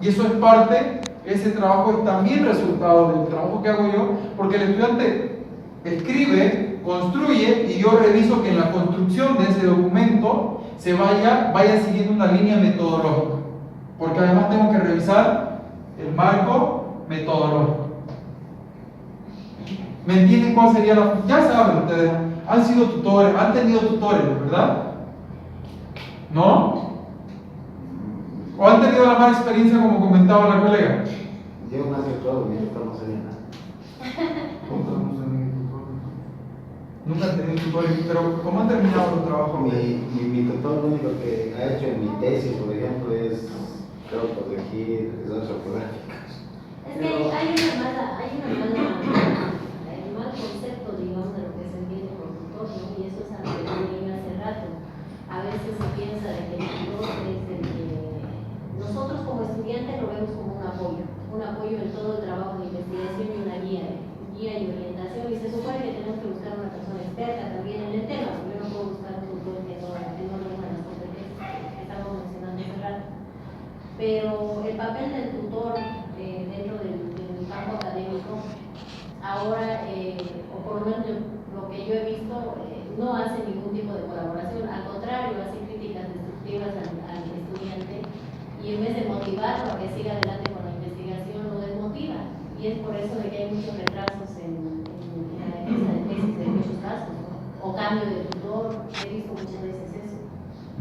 Y eso es parte, ese trabajo es también resultado del trabajo que hago yo, porque el estudiante escribe, construye, y yo reviso que en la construcción de ese documento se vaya siguiendo una línea metodológica, porque además tengo que revisar el marco metodológico. ¿Me entienden cuál sería la...? Ya saben ustedes, han sido tutores, han tenido tutores, ¿verdad? ¿No? ¿O han tenido la mala experiencia como comentaba la colega? Yo más que todo, mi tutor no sabía nada. Nunca han tenido tutores, pero ¿cómo han terminado los trabajos? Mi tutor lo único que ha hecho en mi tesis, por ejemplo, es corregir errores ortográficos. Es que hay una el mal concepto, digamos, de lo que se entiende por tutor, ¿no? Y eso es algo que yo leí hace rato. A veces se piensa de que el tutor es el que nosotros como estudiantes lo vemos como un apoyo en todo el trabajo de investigación y una guía y orientación, y se supone que tenemos que buscar una persona experta también en el tema. Yo no puedo buscar un tutor que no tenga las competencias que estamos mencionando hace rato. Pero el papel del tutor dentro del campo académico, ahora, o por lo menos lo que yo he visto, no hace ningún tipo de colaboración, al contrario, hace críticas destructivas al estudiante, y en vez de motivarlo a que siga adelante con la investigación, lo desmotiva. Y es por eso de que hay muchos retrasos en la defensa de tesis en muchos casos, ¿no? O cambio de tutor, he visto muchas veces eso.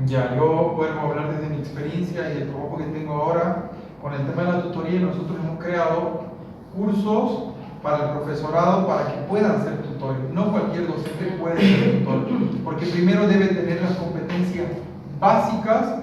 Ya, yo puedo hablar desde mi experiencia y el trabajo que tengo ahora con el tema de la tutoría. Nosotros hemos creado cursos para el profesorado para que puedan ser tutores. No cualquier docente puede ser tutor, porque primero debe tener las competencias básicas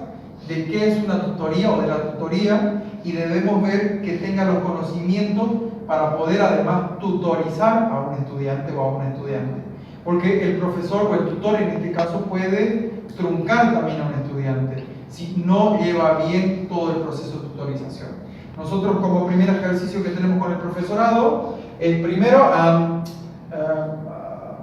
de qué es una tutoría o de la tutoría, y debemos ver que tenga los conocimientos para poder además tutorizar a un estudiante o a una estudiante. Porque el profesor o el tutor en este caso puede truncar también a un estudiante si no lleva bien todo el proceso de tutorización. Nosotros como primer ejercicio que tenemos con el profesorado es primero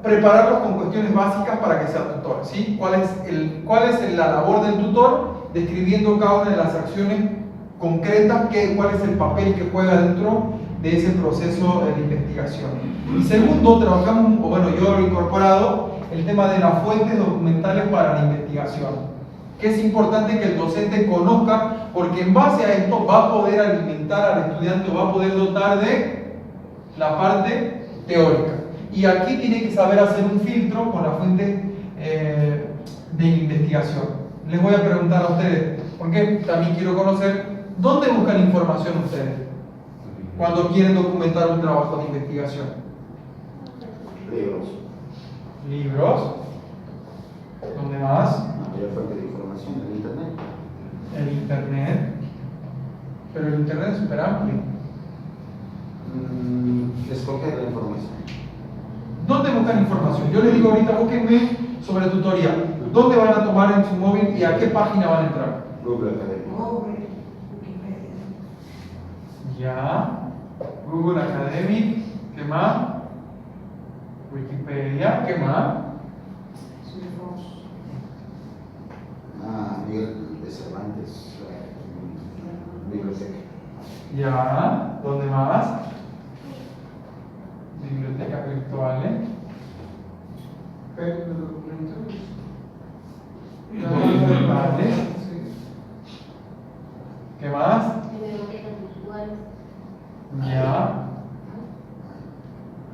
prepararlos con cuestiones básicas para que sea tutor, ¿sí? ¿Cuál es la labor del tutor? Describiendo cada una de las acciones concretas, cuál es el papel que juega dentro de ese proceso de investigación. Y segundo, trabajamos, o bueno, yo lo he incorporado, el tema de las fuentes documentales para la investigación, que es importante que el docente conozca, porque en base a esto va a poder alimentar al estudiante, va a poder dotar de la parte teórica. Y aquí tiene que saber hacer un filtro con la fuente de investigación. Les voy a preguntar a ustedes, Porque también quiero conocer dónde buscan información ustedes cuando quieren documentar un trabajo de investigación. Libros. Libros. ¿Dónde más? Mayor fuente de información en internet. El internet. Pero el internet es súper amplio. Escoger la información. ¿Dónde buscan información? Yo les digo ahorita, búsquenme sobre tutorial. ¿Dónde van a tomar en su móvil y a qué página van a entrar? Google Academy. Pobre, Wikipedia. Ya. Google Academy. ¿Qué más? Wikipedia. ¿Qué más? Firefox. Miguel de Cervantes. Biblioteca. Ya. ¿Dónde más? Bibliotecas virtuales. Vale. ¿Qué más? Bibliotecas virtuales. Ya.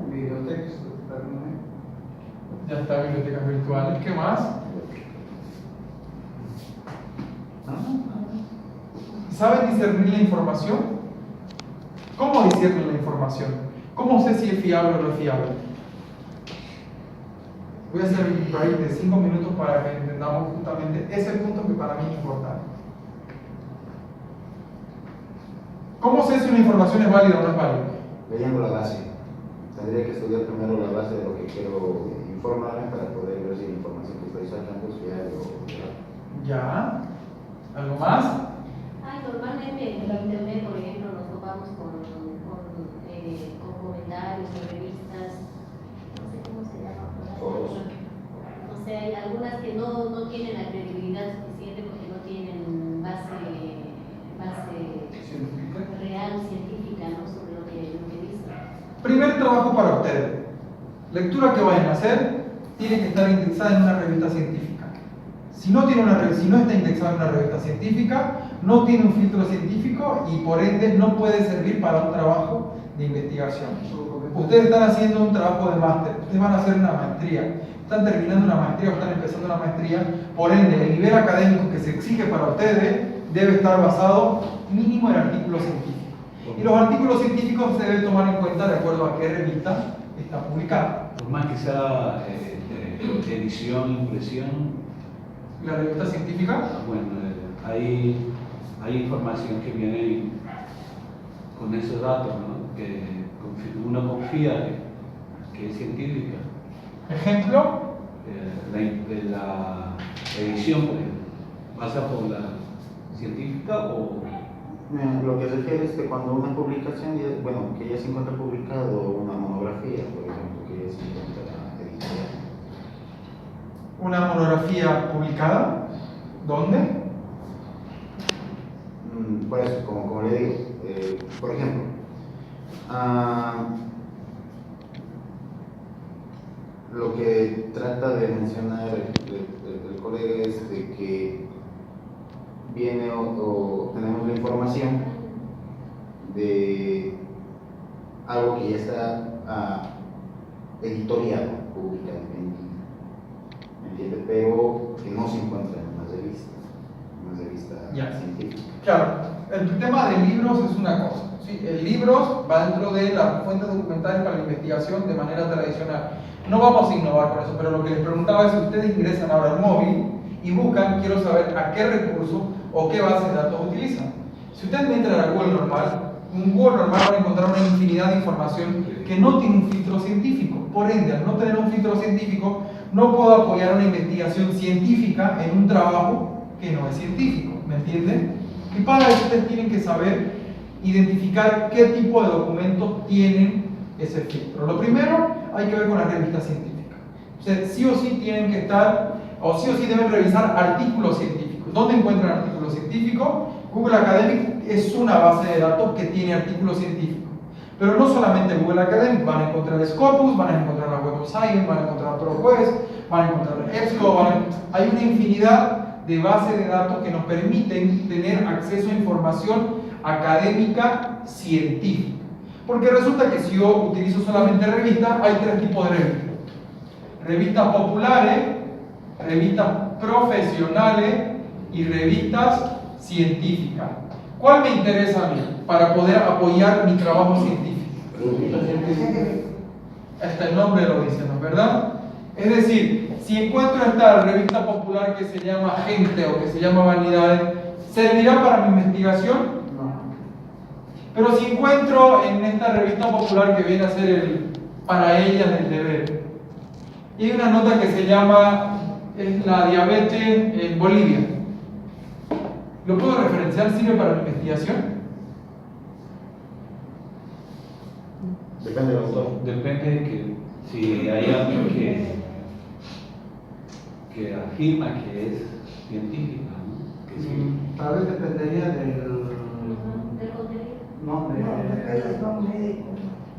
Bibliotecas, también. Ya está, bibliotecas virtuales. ¿Qué más? ¿Saben discernir la información? ¿Cómo discernir la información? ¿Cómo sé si es fiable o no es fiable? Voy a hacer un break de 5 minutos para que entendamos justamente ese punto que para mí es importante. ¿Cómo sé si una información es válida o no es válida? Leyendo la base. Tendría que estudiar primero la base de lo que quiero informarme para poder ver si la información que estoy sacando es fiable o no. Ya. ¿Algo más? Normalmente en la internet, por ejemplo, nos topamos con comentarios en revistas, no sé cómo se llama. Foros. O sea, hay algunas que no tienen la credibilidad suficiente porque no tienen base real, científica, ¿no? Sobre lo que dicen. Primer trabajo para ustedes. Lectura que vayan a hacer tiene que estar indexada en una revista científica. Si no está indexada en una revista científica, no tiene un filtro científico y por ende no puede servir para un trabajo de investigación. Ustedes están haciendo un trabajo de máster, ustedes van a hacer una maestría, están terminando una maestría o están empezando una maestría, por ende el nivel académico que se exige para ustedes debe estar basado mínimo en artículos científicos. Y los artículos científicos se deben tomar en cuenta de acuerdo a qué revista está publicada. Por más que sea edición, impresión, La revista científica, bueno, hay información que viene con esos datos, ¿no? Que uno confía que es científica. ejemplo, La edición, por ejemplo, ¿pasa por la científica o...? Lo que se refiere es que cuando una publicación, que ya se encuentra publicado, una monografía, por ejemplo, que ya se encuentra editada. una monografía publicada, ¿dónde? Pues, como le digo, por ejemplo, lo que trata de mencionar el colega es de que viene o tenemos la información de algo que ya está editoriado, publicado, ¿me entiende? Pero que no se encuentra en una revista Ya. científica. Claro, el tema de libros es una cosa. ¿Sí? El libro va dentro de las fuentes documentales para la investigación de manera tradicional. No vamos a innovar con eso, pero lo que les preguntaba es si ustedes ingresan ahora al móvil y buscan, quiero saber a qué recurso o qué base de datos utilizan. Si ustedes entran a Google normal, en Google normal van a encontrar una infinidad de información que no tiene un filtro científico. Por ende, al no tener un filtro científico, no puedo apoyar una investigación científica en un trabajo que no es científico. ¿Me entienden? Y para eso ustedes tienen que saber identificar qué tipo de documentos tienen ese filtro. Lo primero, hay que ver con la revista científica. Ustedes sí o sí tienen que estar, o sí deben revisar artículos científicos. ¿Dónde encuentran artículos científicos? Google Academic es una base de datos que tiene artículos científicos. Pero no solamente Google Academic, van a encontrar Scopus, van a encontrar la Web of Science, van a encontrar ProQuest, van a encontrar EBSCO, hay una infinidad de bases de datos que nos permiten tener acceso a información académica científica. Porque resulta que si yo utilizo solamente revistas, hay tres tipos de revistas. Revistas populares, revistas profesionales y revistas científica. ¿Cuál me interesa a mí para poder apoyar mi trabajo científico? Hasta el nombre lo dice, ¿no es verdad? Es decir, si encuentro esta revista popular que se llama Gente o que se llama Vanidades, ¿servirá para mi investigación? No. Pero si encuentro en esta revista popular que viene a ser para ellas el deber, y hay una nota que se llama la diabetes en Bolivia, ¿lo puedo referenciar? ¿Sirve para mi investigación? Depende del autor. Depende de que si hay alguien que afirma que es científica, ¿no? Que sí. Tal vez dependería Del contenido. no, No, médico.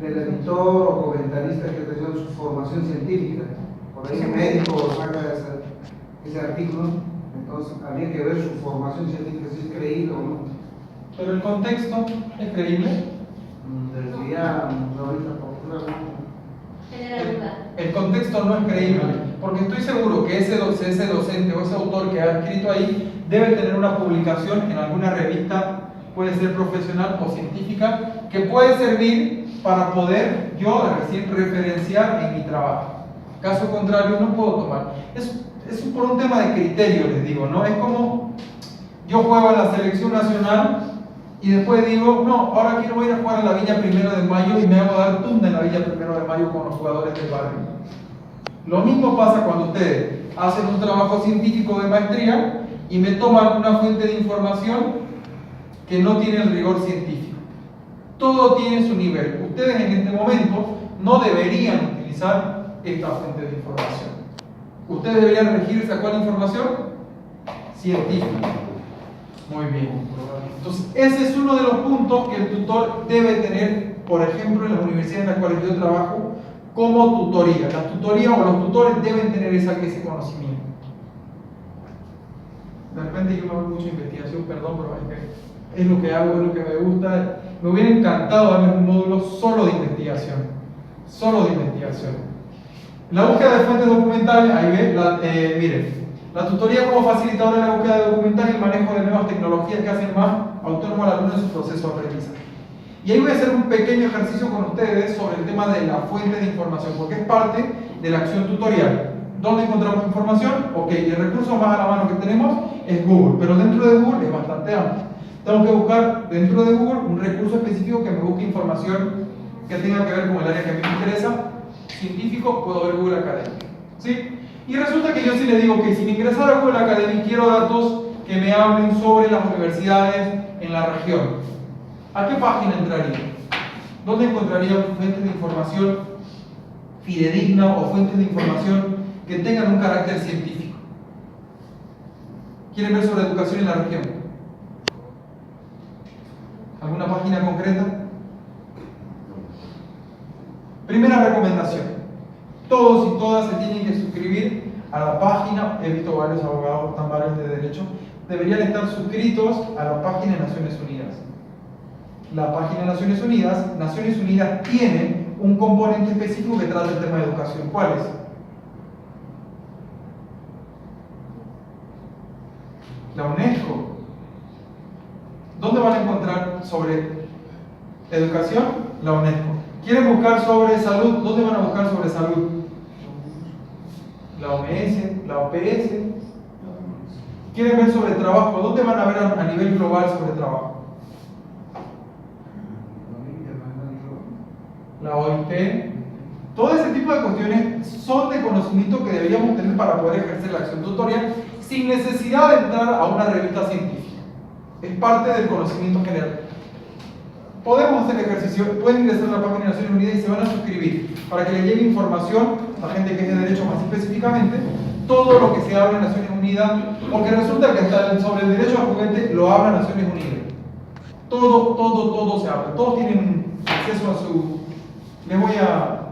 del editor o comentarista que tenga su formación científica. Por ahí el médico saca ese artículo, entonces habría que ver su formación científica, si es creíble o no. Pero el contexto es creíble. Decía ahorita popular, ¿no? Genera duda. El contexto no es creíble, porque estoy seguro que ese docente o ese autor que ha escrito ahí debe tener una publicación en alguna revista, puede ser profesional o científica, que puede servir para poder yo referenciar en mi trabajo. Caso contrario, no puedo tomar. Es por un tema de criterio, les digo, ¿no? Es como yo juego en la selección nacional y después digo, no, ahora quiero ir a jugar a la Villa 1 de Mayo y me hago dar tunda en la Villa 1 de Mayo con los jugadores del barrio. Lo mismo pasa cuando ustedes hacen un trabajo científico de maestría y me toman una fuente de información que no tiene el rigor científico. Todo tiene su nivel. Ustedes en este momento no deberían utilizar esta fuente de información. Ustedes deberían regirse a ¿cuál información? Científica. Muy bien. Entonces, ese es uno de los puntos que el tutor debe tener, por ejemplo, en las universidades en las cuales yo trabajo, como tutoría. Las tutorías o los tutores deben tener ese conocimiento. De repente yo no hago mucha investigación, perdón, pero es lo que hago, es lo que me gusta. Me hubiera encantado darles un módulo solo de investigación. Solo de investigación. La búsqueda de fuentes documentales, ahí ve, miren, la tutoría como facilitadora de la búsqueda de documentales y el manejo de nuevas tecnologías que hacen más autónomo al alumno en su proceso de aprendizaje. Y ahí voy a hacer un pequeño ejercicio con ustedes sobre el tema de la fuente de información, porque es parte de la acción tutorial. ¿Dónde encontramos información? Ok, el recurso más a la mano que tenemos es Google, pero dentro de Google es bastante amplio. Tengo que buscar dentro de Google un recurso específico que me busque información que tenga que ver con el área que a mí me interesa. Científico, puedo ver Google Academy. ¿Sí? Y resulta que yo sí le digo que sin ingresar a Google Academy quiero datos que me hablen sobre las universidades en la región. ¿A qué página entraría? ¿Dónde encontraría fuentes de información fidedigna o fuentes de información que tengan un carácter científico? ¿Quieren ver sobre educación en la región? ¿Alguna página concreta? Primera recomendación. Todos y todas se tienen que suscribir a la página. He visto varios abogados, están varios de derecho. Deberían estar suscritos a la página de Naciones Unidas. La página de Naciones Unidas tiene un componente específico que trata el tema de educación. ¿Cuál es? La UNESCO. ¿Dónde van a encontrar sobre educación? La UNESCO. ¿Quieren buscar sobre salud? ¿Dónde van a buscar sobre salud? La OMS, la OPS. ¿Quieren ver sobre trabajo? ¿Dónde van a ver a nivel global sobre trabajo? La OIT. Todo ese tipo de cuestiones son de conocimiento que deberíamos tener para poder ejercer la acción tutorial sin necesidad de entrar a una revista científica. Es parte del conocimiento general. Podemos hacer el ejercicio, pueden ingresar a la página de Naciones Unidas y se van a suscribir para que les llegue información a gente que es de derecho más específicamente, todo lo que se habla en Naciones Unidas, porque resulta que hasta sobre el derecho al juguete lo habla Naciones Unidas. Todo se habla, todos tienen acceso a su...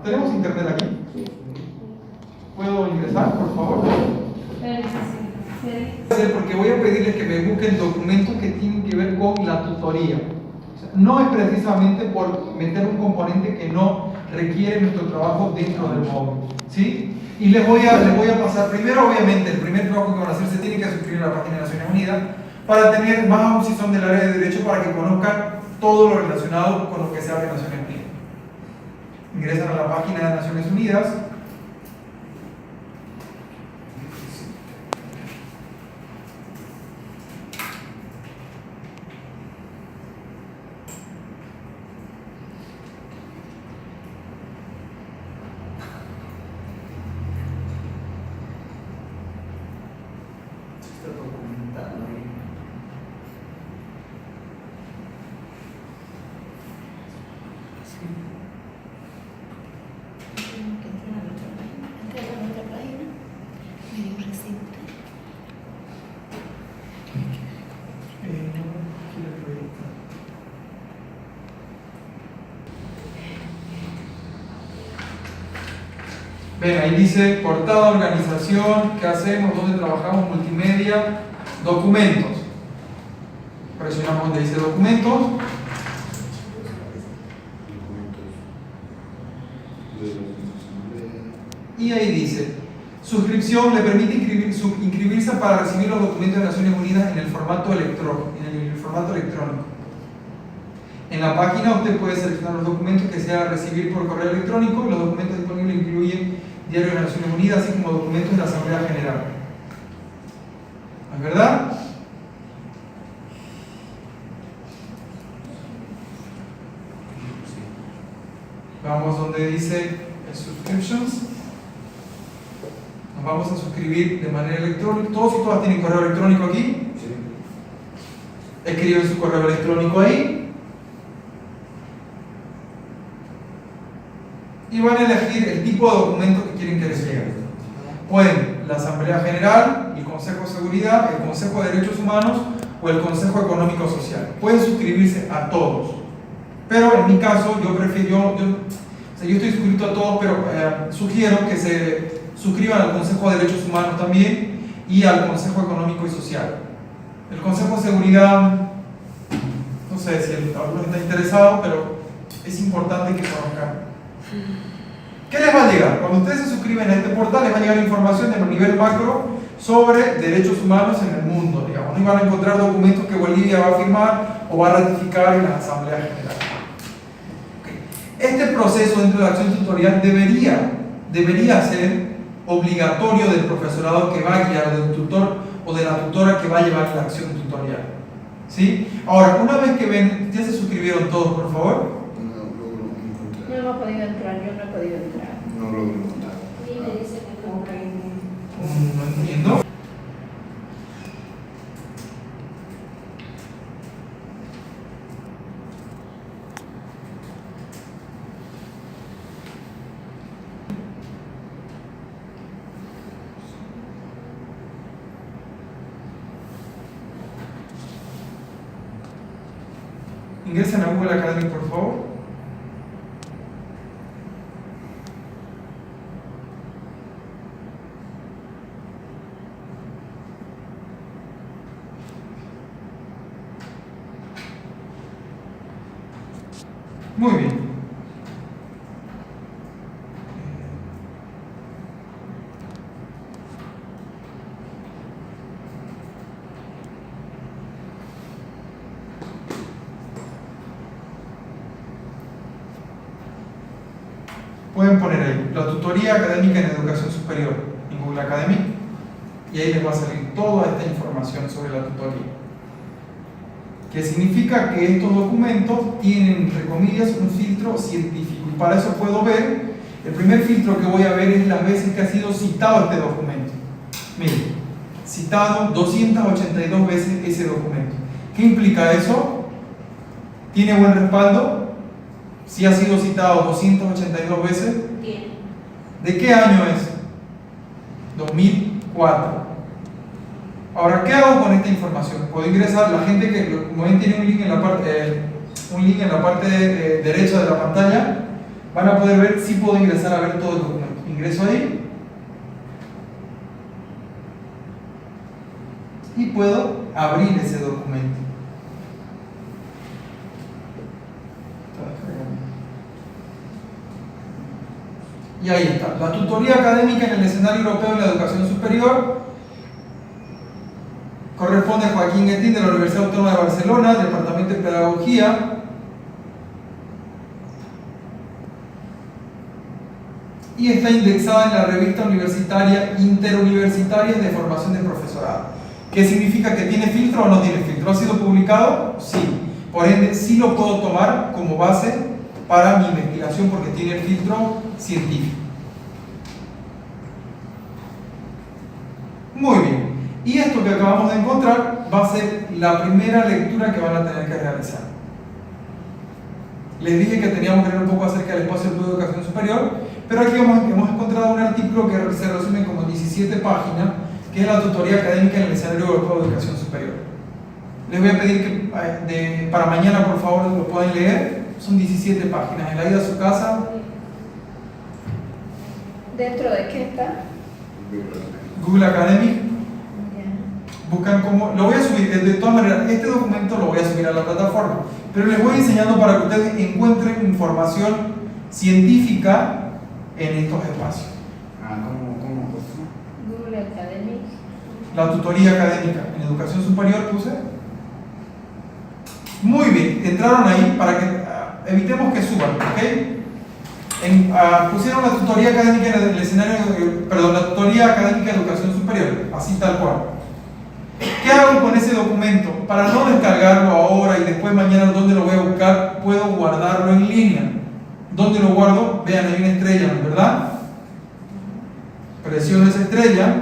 ¿Tenemos internet aquí? ¿Puedo ingresar, por favor? Porque voy a pedirles que me busquen documentos que tienen que ver con la tutoría. O sea, no es precisamente por meter un componente que no requiere nuestro trabajo dentro del módulo, ¿sí? Y les voy a pasar primero, obviamente, el primer trabajo que van a hacer se tiene que suscribir a la página de Naciones Unidas, para tener más aún si son del área de derecho, para que conozcan todo lo relacionado con lo que se habla en Naciones Unidas. Ingresan a la página de Naciones Unidas. Está documentado ahí. Ven, ahí dice portada, organización, qué hacemos, dónde trabajamos, multimedia, documentos. Presionamos donde dice documentos. Y ahí dice, suscripción le permite inscribirse para recibir los documentos de Naciones Unidas en el formato electrónico. En la página usted puede seleccionar los documentos que sea recibir por correo electrónico. Los documentos disponibles incluyen Diario de las Naciones Unidas, así como documentos de la Asamblea General. ¿Es verdad? Vamos donde dice subscriptions. Nos vamos a suscribir de manera electrónica. Todos y todas tienen correo electrónico aquí. Escriben su correo electrónico ahí. Y van a elegir el tipo de documento que quieren que les llegue. Pueden la Asamblea General, el Consejo de Seguridad, el Consejo de Derechos Humanos o el Consejo Económico Social. Pueden suscribirse a todos. Pero en mi caso, yo estoy suscrito a todos, pero sugiero que se suscriban al Consejo de Derechos Humanos también y al Consejo Económico y Social. El Consejo de Seguridad, no sé si alguno está interesado, pero es importante que conozcan. ¿Qué les va a llegar? Cuando ustedes se suscriben a este portal, les va a llegar información de nivel macro sobre derechos humanos en el mundo, digamos. Y van a encontrar documentos que Bolivia va a firmar o va a ratificar en la Asamblea General. Este proceso dentro de la acción tutorial debería ser obligatorio del profesorado que va a guiar, del tutor o de la tutora que va a llevar la acción tutorial. ¿Sí? Ahora, una vez que ven, ¿ya se suscribieron todos, por favor? Yo no he podido entrar, yo no he podido entrar. No logro encontrar. Y me dice que no. No entiendo. Ingresen a Google Academy, por favor. Muy bien. Pueden poner ahí la tutoría académica en educación superior en Google Academy y ahí les va a salir toda esta información sobre la tutoría. Que significa que estos documentos tienen, entre comillas, un filtro científico. Y para eso puedo ver, el primer filtro que voy a ver es las veces que ha sido citado este documento. Miren, citado 282 veces ese documento. ¿Qué implica eso? ¿Tiene buen respaldo? Si ha sido citado 282 veces. Tiene. ¿De qué año es? 2004. Ahora, ¿qué hago con esta información? Puedo ingresar, la gente que, como ven, tiene un link en la parte derecha de la pantalla, van a poder ver si puedo ingresar a ver todo el documento. Ingreso ahí y puedo abrir ese documento. Y ahí está, la tutoría académica en el escenario europeo de la educación superior. corresponde a Joaquín Guetín de la Universidad Autónoma de Barcelona, Departamento de Pedagogía. Y está indexada en la revista universitaria Interuniversitarias de Formación de Profesorado. ¿Qué significa? ¿Que tiene filtro o no tiene filtro? ¿Ha sido publicado? Sí. Por ende, sí lo puedo tomar como base para mi investigación porque tiene el filtro científico. Muy bien. Y esto que acabamos de encontrar va a ser la primera lectura que van a tener que realizar. Les dije que teníamos que leer un poco acerca del espacio de educación superior, pero aquí hemos encontrado un artículo que se resume como 17 páginas, que es la tutoría académica en el escenario europeo de educación superior. Les voy a pedir que para mañana, por favor, lo puedan leer. Son 17 páginas. En la ida a su casa. ¿Dentro de qué está? Google Academic. Buscan cómo. Lo voy a subir. De todas maneras, este documento lo voy a subir a la plataforma. Pero les voy enseñando para que ustedes encuentren información científica en estos espacios. ¿Cómo? Google Academic. La tutoría académica en educación superior puse. Muy bien, entraron ahí para que evitemos que suban, ¿ok? Pusieron la tutoría académica en el escenario, perdón, la tutoría académica de educación superior, así tal cual. ¿Qué hago con ese documento? Para no descargarlo ahora y después mañana dónde lo voy a buscar, puedo guardarlo en línea. ¿Dónde lo guardo? Vean, hay una estrella, ¿verdad? Presiono esa estrella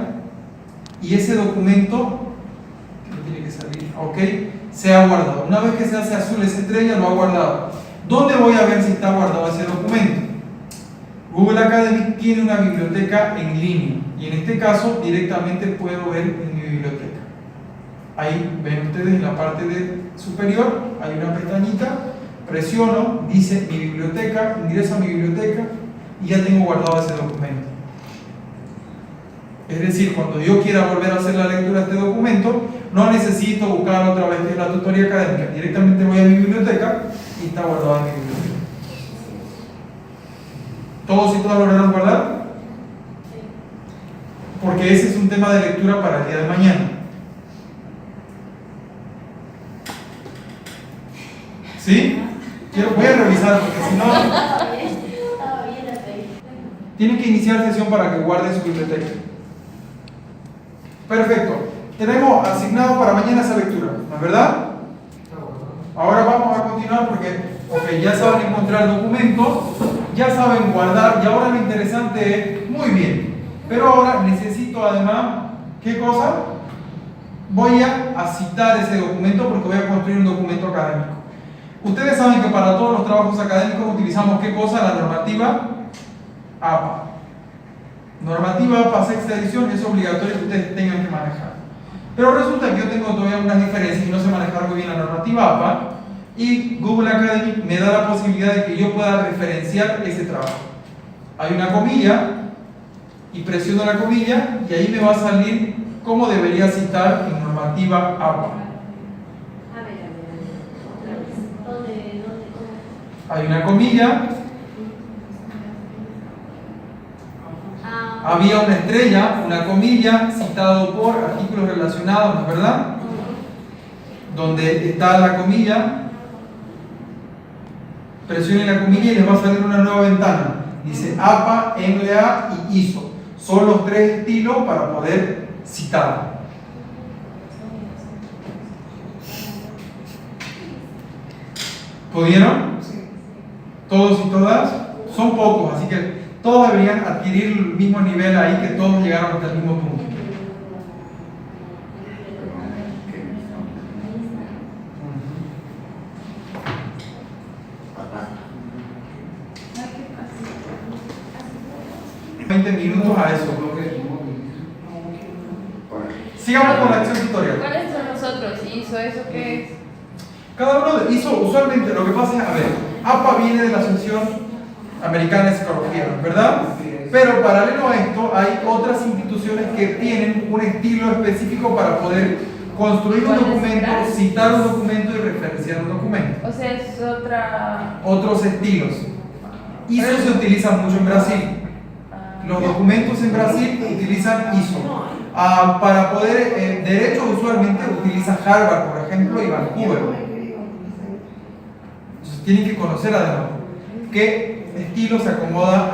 y ese documento tiene que salir, ¿ok? Se ha guardado. Una vez que se hace azul esa estrella, lo ha guardado. ¿Dónde voy a ver si está guardado ese documento? Google Academic tiene una biblioteca en línea y en este caso directamente puedo ver en mi biblioteca. Ahí ven ustedes en la parte superior, hay una pestañita, presiono, dice mi biblioteca, ingreso a mi biblioteca y ya tengo guardado ese documento. Es decir, cuando yo quiera volver a hacer la lectura de este documento, no necesito buscar otra vez que es la tutoría académica. Directamente voy a mi biblioteca y está guardado en mi biblioteca. ¿Todos y todas lograron guardar? Porque ese es un tema de lectura para el día de mañana. ¿Sí? Voy a revisar porque si no... Estaba bien hasta ahí. Tienen que iniciar sesión para que guarden su biblioteca. Perfecto. Tenemos asignado para mañana esa lectura, ¿no es verdad? Ahora vamos a continuar porque ya saben encontrar documentos, ya saben guardar y ahora lo interesante es, muy bien, pero ahora necesito además, ¿qué cosa? Voy a citar ese documento porque voy a construir un documento académico. Ustedes saben que para todos los trabajos académicos utilizamos ¿qué cosa? La normativa APA. Normativa APA sexta edición es obligatorio que ustedes tengan que manejar. Pero resulta que yo tengo todavía unas diferencias y no sé manejar muy bien la normativa APA y Google Academic me da la posibilidad de que yo pueda referenciar ese trabajo. Hay una comilla y presiono la comilla y ahí me va a salir cómo debería citar en normativa APA. A ver, otra vez. ¿Dónde, cómo? Hay una comilla. Había una estrella, una comilla, citado por artículos relacionados, ¿no es verdad? Donde está la comilla, presionen la comilla y les va a salir una nueva ventana. Dice APA, MLA y ISO. Son los tres estilos para poder citar. ¿Pudieron? ¿Todos y todas? Son pocos, así que todos deberían adquirir el mismo nivel ahí, que todos llegaron hasta el mismo punto. Minutos a eso. Sigamos con la acción tutorial. ¿Cuáles son los otros? ¿ISO eso qué es? Cada uno de ISO, usualmente lo que pasa es, a ver, APA viene de la Asociación Americana de Psicología, ¿verdad? Pero paralelo a esto hay otras instituciones que tienen un estilo específico para poder construir un documento, citar un documento y referenciar un documento. O sea, es otra... Otros estilos. ISO se utiliza mucho en Brasil. Los documentos en Brasil utilizan ISO. Para poder, derecho usualmente utiliza Harvard, por ejemplo, y Vancouver. Entonces tienen que conocer además qué estilo se acomoda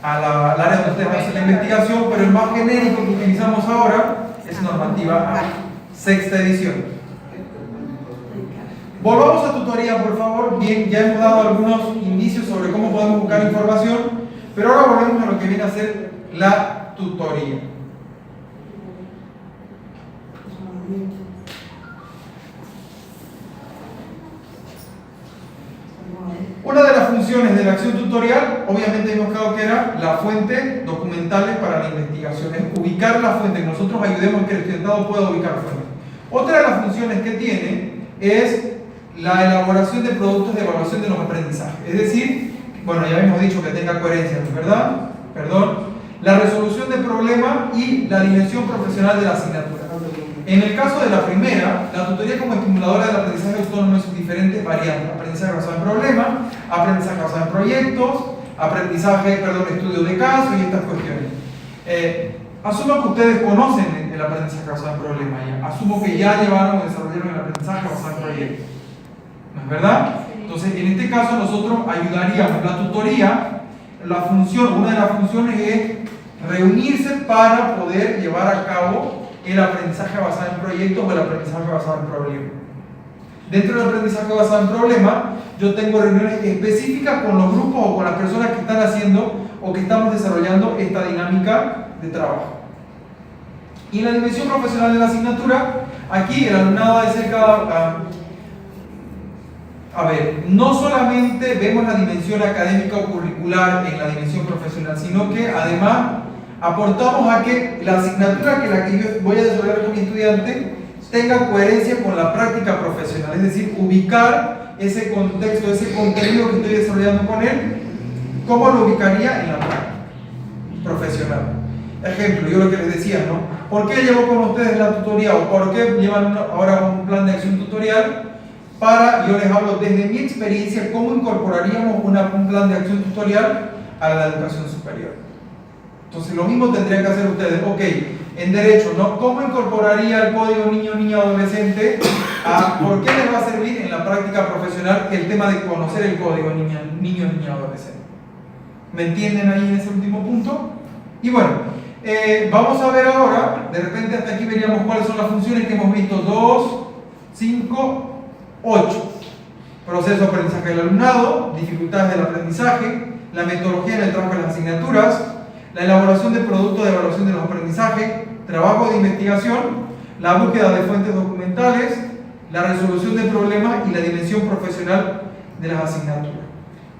al área donde ustedes hacen la investigación, pero el más genérico que utilizamos ahora es normativa A, sexta edición. Volvamos a tutoría, por favor. Bien, ya hemos dado algunos indicios sobre cómo podemos buscar información, pero ahora volvemos a lo que viene a ser la tutoría. Una de las funciones de la acción tutorial, obviamente hemos quedado que era la fuente documentales para la investigación, es ubicar la fuente, que nosotros ayudemos a que el estudiantado pueda ubicar fuentes. Otra de las funciones que tiene es la elaboración de productos de evaluación de los aprendizajes, es decir, bueno, ya hemos dicho que tenga coherencia, ¿verdad? Perdón. La resolución de problemas y la dimensión profesional de la asignatura. En el caso de la primera, la tutoría como estimuladora del aprendizaje autónomo en sus diferentes variantes: aprendizaje basado en problemas, aprendizaje basado en proyectos, estudio de casos y estas cuestiones. Asumo que ustedes conocen el aprendizaje basado en problemas ya. Asumo que ya llevaron o desarrollaron el aprendizaje basado en proyectos. ¿No es verdad? Entonces, en este caso nosotros ayudaríamos. La tutoría, una de las funciones es reunirse para poder llevar a cabo el aprendizaje basado en proyectos o el aprendizaje basado en problemas. Dentro del aprendizaje basado en problemas, yo tengo reuniones específicas con los grupos o con las personas que están haciendo o que estamos desarrollando esta dinámica de trabajo. Y en la dimensión profesional de la asignatura, aquí el alumnado ha de ser no solamente vemos la dimensión académica o curricular en la dimensión profesional, sino que además aportamos a que la asignatura la que yo voy a desarrollar con mi estudiante tenga coherencia con la práctica profesional, es decir, ubicar ese contexto, ese contenido que estoy desarrollando con él, ¿cómo lo ubicaría en la práctica profesional? Ejemplo, yo lo que les decía, ¿no? ¿Por qué llevo con ustedes la tutoría o por qué llevan ahora un plan de acción tutorial? Yo les hablo desde mi experiencia cómo incorporaríamos un plan de acción tutorial a la educación superior. Entonces lo mismo tendrían que hacer ustedes. Ok, en derecho, ¿no? ¿Cómo incorporaría el código niño-niña-adolescente? ¿Por qué les va a servir en la práctica profesional el tema de conocer el código niño-niña-adolescente? ¿Me entienden ahí en ese último punto? Y bueno, vamos a ver ahora, de repente hasta aquí veríamos cuáles son las funciones que hemos visto: 2, 5, 8. Proceso de aprendizaje del alumnado, dificultades del aprendizaje, la metodología en el trabajo de las asignaturas, la elaboración de productos de evaluación de los aprendizajes, trabajo de investigación, la búsqueda de fuentes documentales, la resolución de problemas y la dimensión profesional de las asignaturas.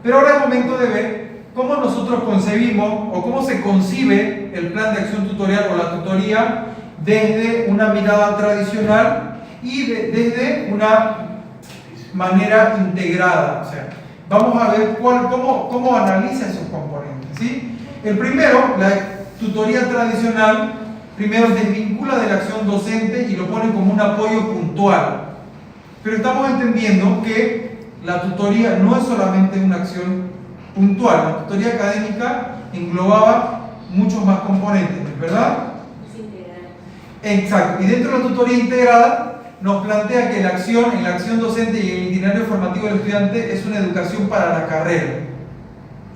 Pero ahora es momento de ver cómo nosotros concebimos o cómo se concibe el plan de acción tutorial o la tutoría desde una mirada tradicional y desde una manera integrada. O sea, vamos a ver cómo analiza esos componentes, ¿sí? El primero, la tutoría tradicional, primero desvincula de la acción docente y lo pone como un apoyo puntual. Pero estamos entendiendo que la tutoría no es solamente una acción puntual. La tutoría académica englobaba muchos más componentes, ¿verdad? Es integral. Exacto. Y dentro de la tutoría integrada nos plantea que en la acción docente y el itinerario formativo del estudiante es una educación para la carrera,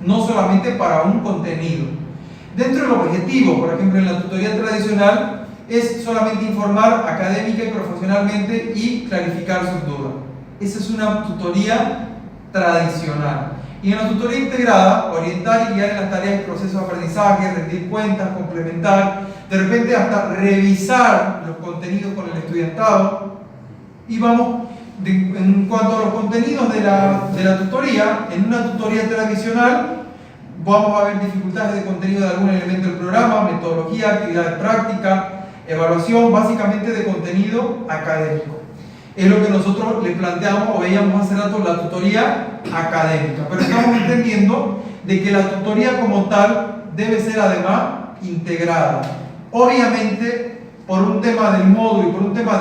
no solamente para un contenido. Dentro del objetivo, por ejemplo, en la tutoría tradicional, es solamente informar académica y profesionalmente y clarificar sus dudas. Esa es una tutoría tradicional. Y en la tutoría integrada, orientar y guiar en las tareas del proceso de aprendizaje, rendir cuentas, complementar, de repente hasta revisar los contenidos con el estudiantado. Y vamos, en cuanto a los contenidos de la tutoría, en una tutoría tradicional vamos a ver dificultades de contenido de algún elemento del programa, metodología, actividades prácticas, evaluación, básicamente de contenido académico. Es lo que nosotros le planteamos o veíamos hace rato, la tutoría académica. Pero estamos entendiendo de que la tutoría como tal debe ser además integrada. Obviamente, por un tema del módulo y por un tema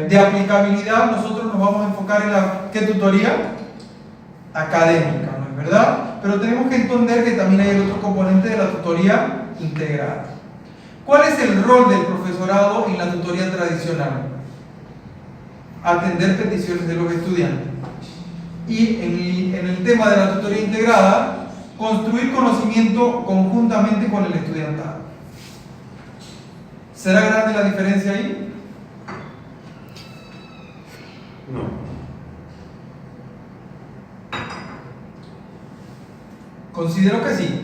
de aplicabilidad, nosotros nos vamos a enfocar en ¿qué tutoría? Académica, ¿no es verdad? Pero tenemos que entender que también hay el otro componente de la tutoría integrada. ¿Cuál es el rol del profesorado en la tutoría tradicional? Atender peticiones de los estudiantes. Y en el tema de la tutoría integrada, construir conocimiento conjuntamente con el estudiantado. ¿Será grande la diferencia ahí? No. Considero que sí,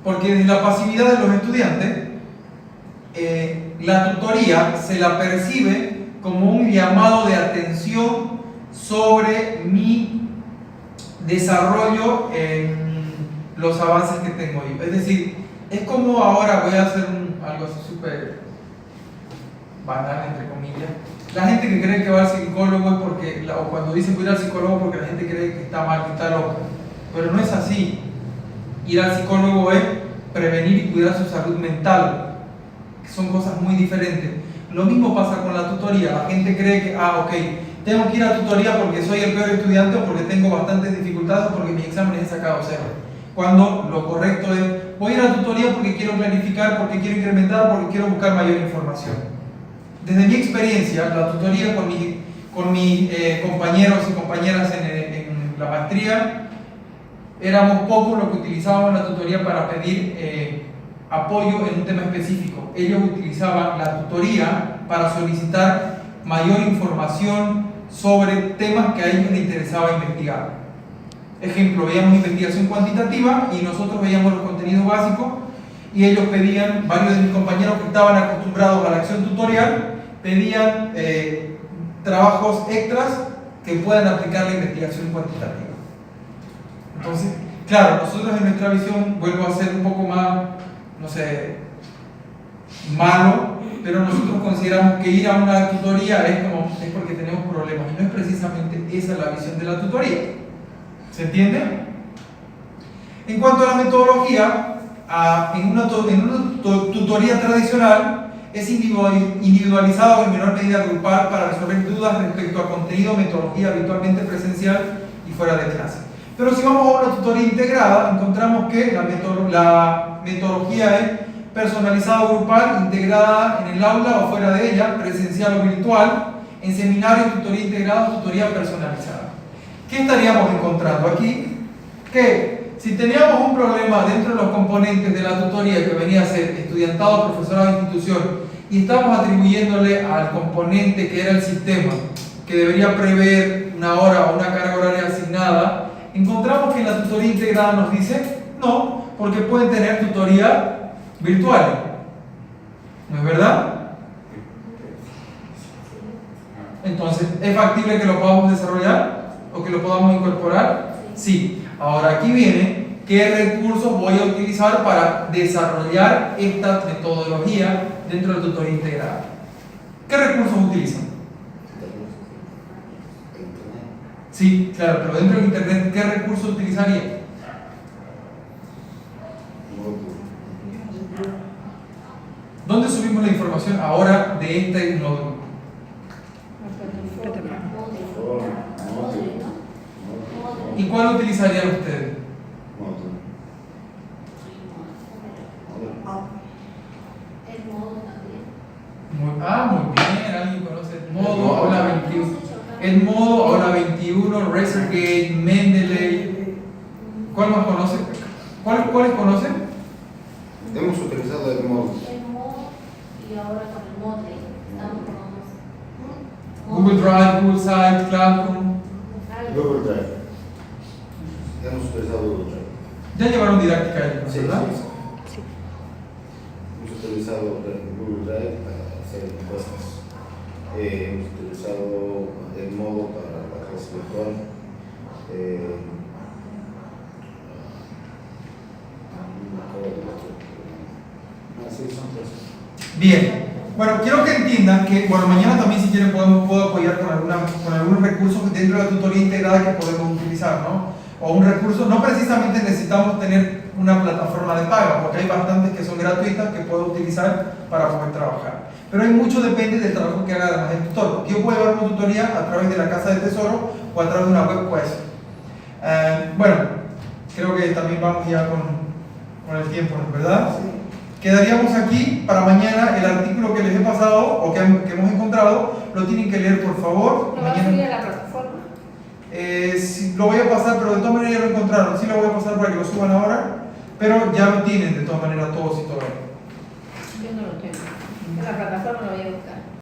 porque desde la pasividad de los estudiantes, la tutoría se la percibe como un llamado de atención sobre mi desarrollo en los avances que tengo yo. Es decir, es como ahora voy a hacer algo así súper banal, entre comillas. La gente que cree que va al psicólogo es porque, o cuando dicen voy a ir al psicólogo porque la gente cree que está mal, que está loca. Pero no es así. Ir al psicólogo es prevenir y cuidar su salud mental, que son cosas muy diferentes. Lo mismo pasa con la tutoría. La gente cree que, ok, tengo que ir a tutoría porque soy el peor estudiante o porque tengo bastantes dificultades o porque mis exámenes he sacado 0. Cuando lo correcto es, voy a ir a tutoría porque quiero planificar, porque quiero incrementar, porque quiero buscar mayor información. Desde mi experiencia, la tutoría con mis compañeros y compañeras en la maestría, éramos pocos los que utilizábamos la tutoría para pedir apoyo en un tema específico. Ellos utilizaban la tutoría para solicitar mayor información sobre temas que a ellos les interesaba investigar. Ejemplo, veíamos investigación cuantitativa y nosotros veíamos los contenidos básicos y ellos pedían, varios de mis compañeros que estaban acostumbrados a la acción tutorial, pedían trabajos extras que puedan aplicar la investigación cuantitativa. Entonces, claro, nosotros en nuestra visión, vuelvo a ser un poco más, no sé, malo, pero nosotros consideramos que ir a una tutoría es porque tenemos problemas y no es precisamente esa la visión de la tutoría. ¿Se entiende? En cuanto a la metodología, en una tutoría tradicional es individualizada o en menor medida grupal para resolver dudas respecto a contenido o metodología habitualmente presencial y fuera de clase. Pero si vamos a una tutoría integrada, encontramos que la metodología es personalizada o grupal, integrada en el aula o fuera de ella, presencial o virtual, en seminario, tutoría integrada o tutoría personalizada. ¿Qué estaríamos encontrando aquí? Que si teníamos un problema dentro de los componentes de la tutoría que venía a ser estudiantado, profesorado, institución, y estamos atribuyéndole al componente que era el sistema, que debería prever una hora o una carga horaria asignada, encontramos que en la tutoría integrada nos dice no, porque pueden tener tutoría virtual. ¿No es verdad? Entonces, ¿es factible que lo podamos desarrollar o que lo podamos incorporar? Sí. Ahora aquí viene qué recursos voy a utilizar para desarrollar esta metodología dentro de la tutoría integrada. ¿Qué recursos utilizan? Sí, claro, pero dentro del internet, ¿qué recursos utilizaría? ¿Dónde subimos la información ahora de este módulo? ¿Y cuál utilizarían ustedes? Muy bien, alguien conoce Edmodo, Aula 21. Edmodo, Aula 21, Razorgate, Mendeley. ¿Cuál más conocen? ¿Cuáles conocen? Hemos utilizado Edmodo. Y ahora con el Moodle estamos probando Google Drive, Google Site, Classroom. Google Drive. Hemos utilizado Google Drive. Ya llevaron didáctica ellos, Sí, ¿verdad? sí. Hemos utilizado Google Drive para hacer encuestas. Hemos utilizado Edmodo para la clase virtual. Así son cosas. Bien. Bueno, quiero que entiendan que, bueno, mañana también si quieren puedo apoyar con algunos recursos dentro de la tutoría integrada que podemos utilizar, ¿no? O un recurso, no precisamente necesitamos tener una plataforma de paga, porque hay bastantes que son gratuitas que puedo utilizar para poder trabajar. Pero hay mucho depende del trabajo que haga además el tutor, porque yo puedo llevar una tutoría a través de la Casa del Tesoro o a través de una web quest. Bueno, creo que también vamos ya con el tiempo, ¿no? ¿Verdad? quedaríamos aquí para mañana. El artículo que les he pasado o que hemos encontrado lo tienen que leer, por favor. ¿Lo va a Mañana. subir a la plataforma? Sí, lo voy a pasar, pero de todas maneras ya lo encontraron. Sí lo voy a pasar para que lo suban ahora, pero ya lo tienen de todas maneras todos y todo. Yo no lo tengo. En la plataforma lo voy a buscar.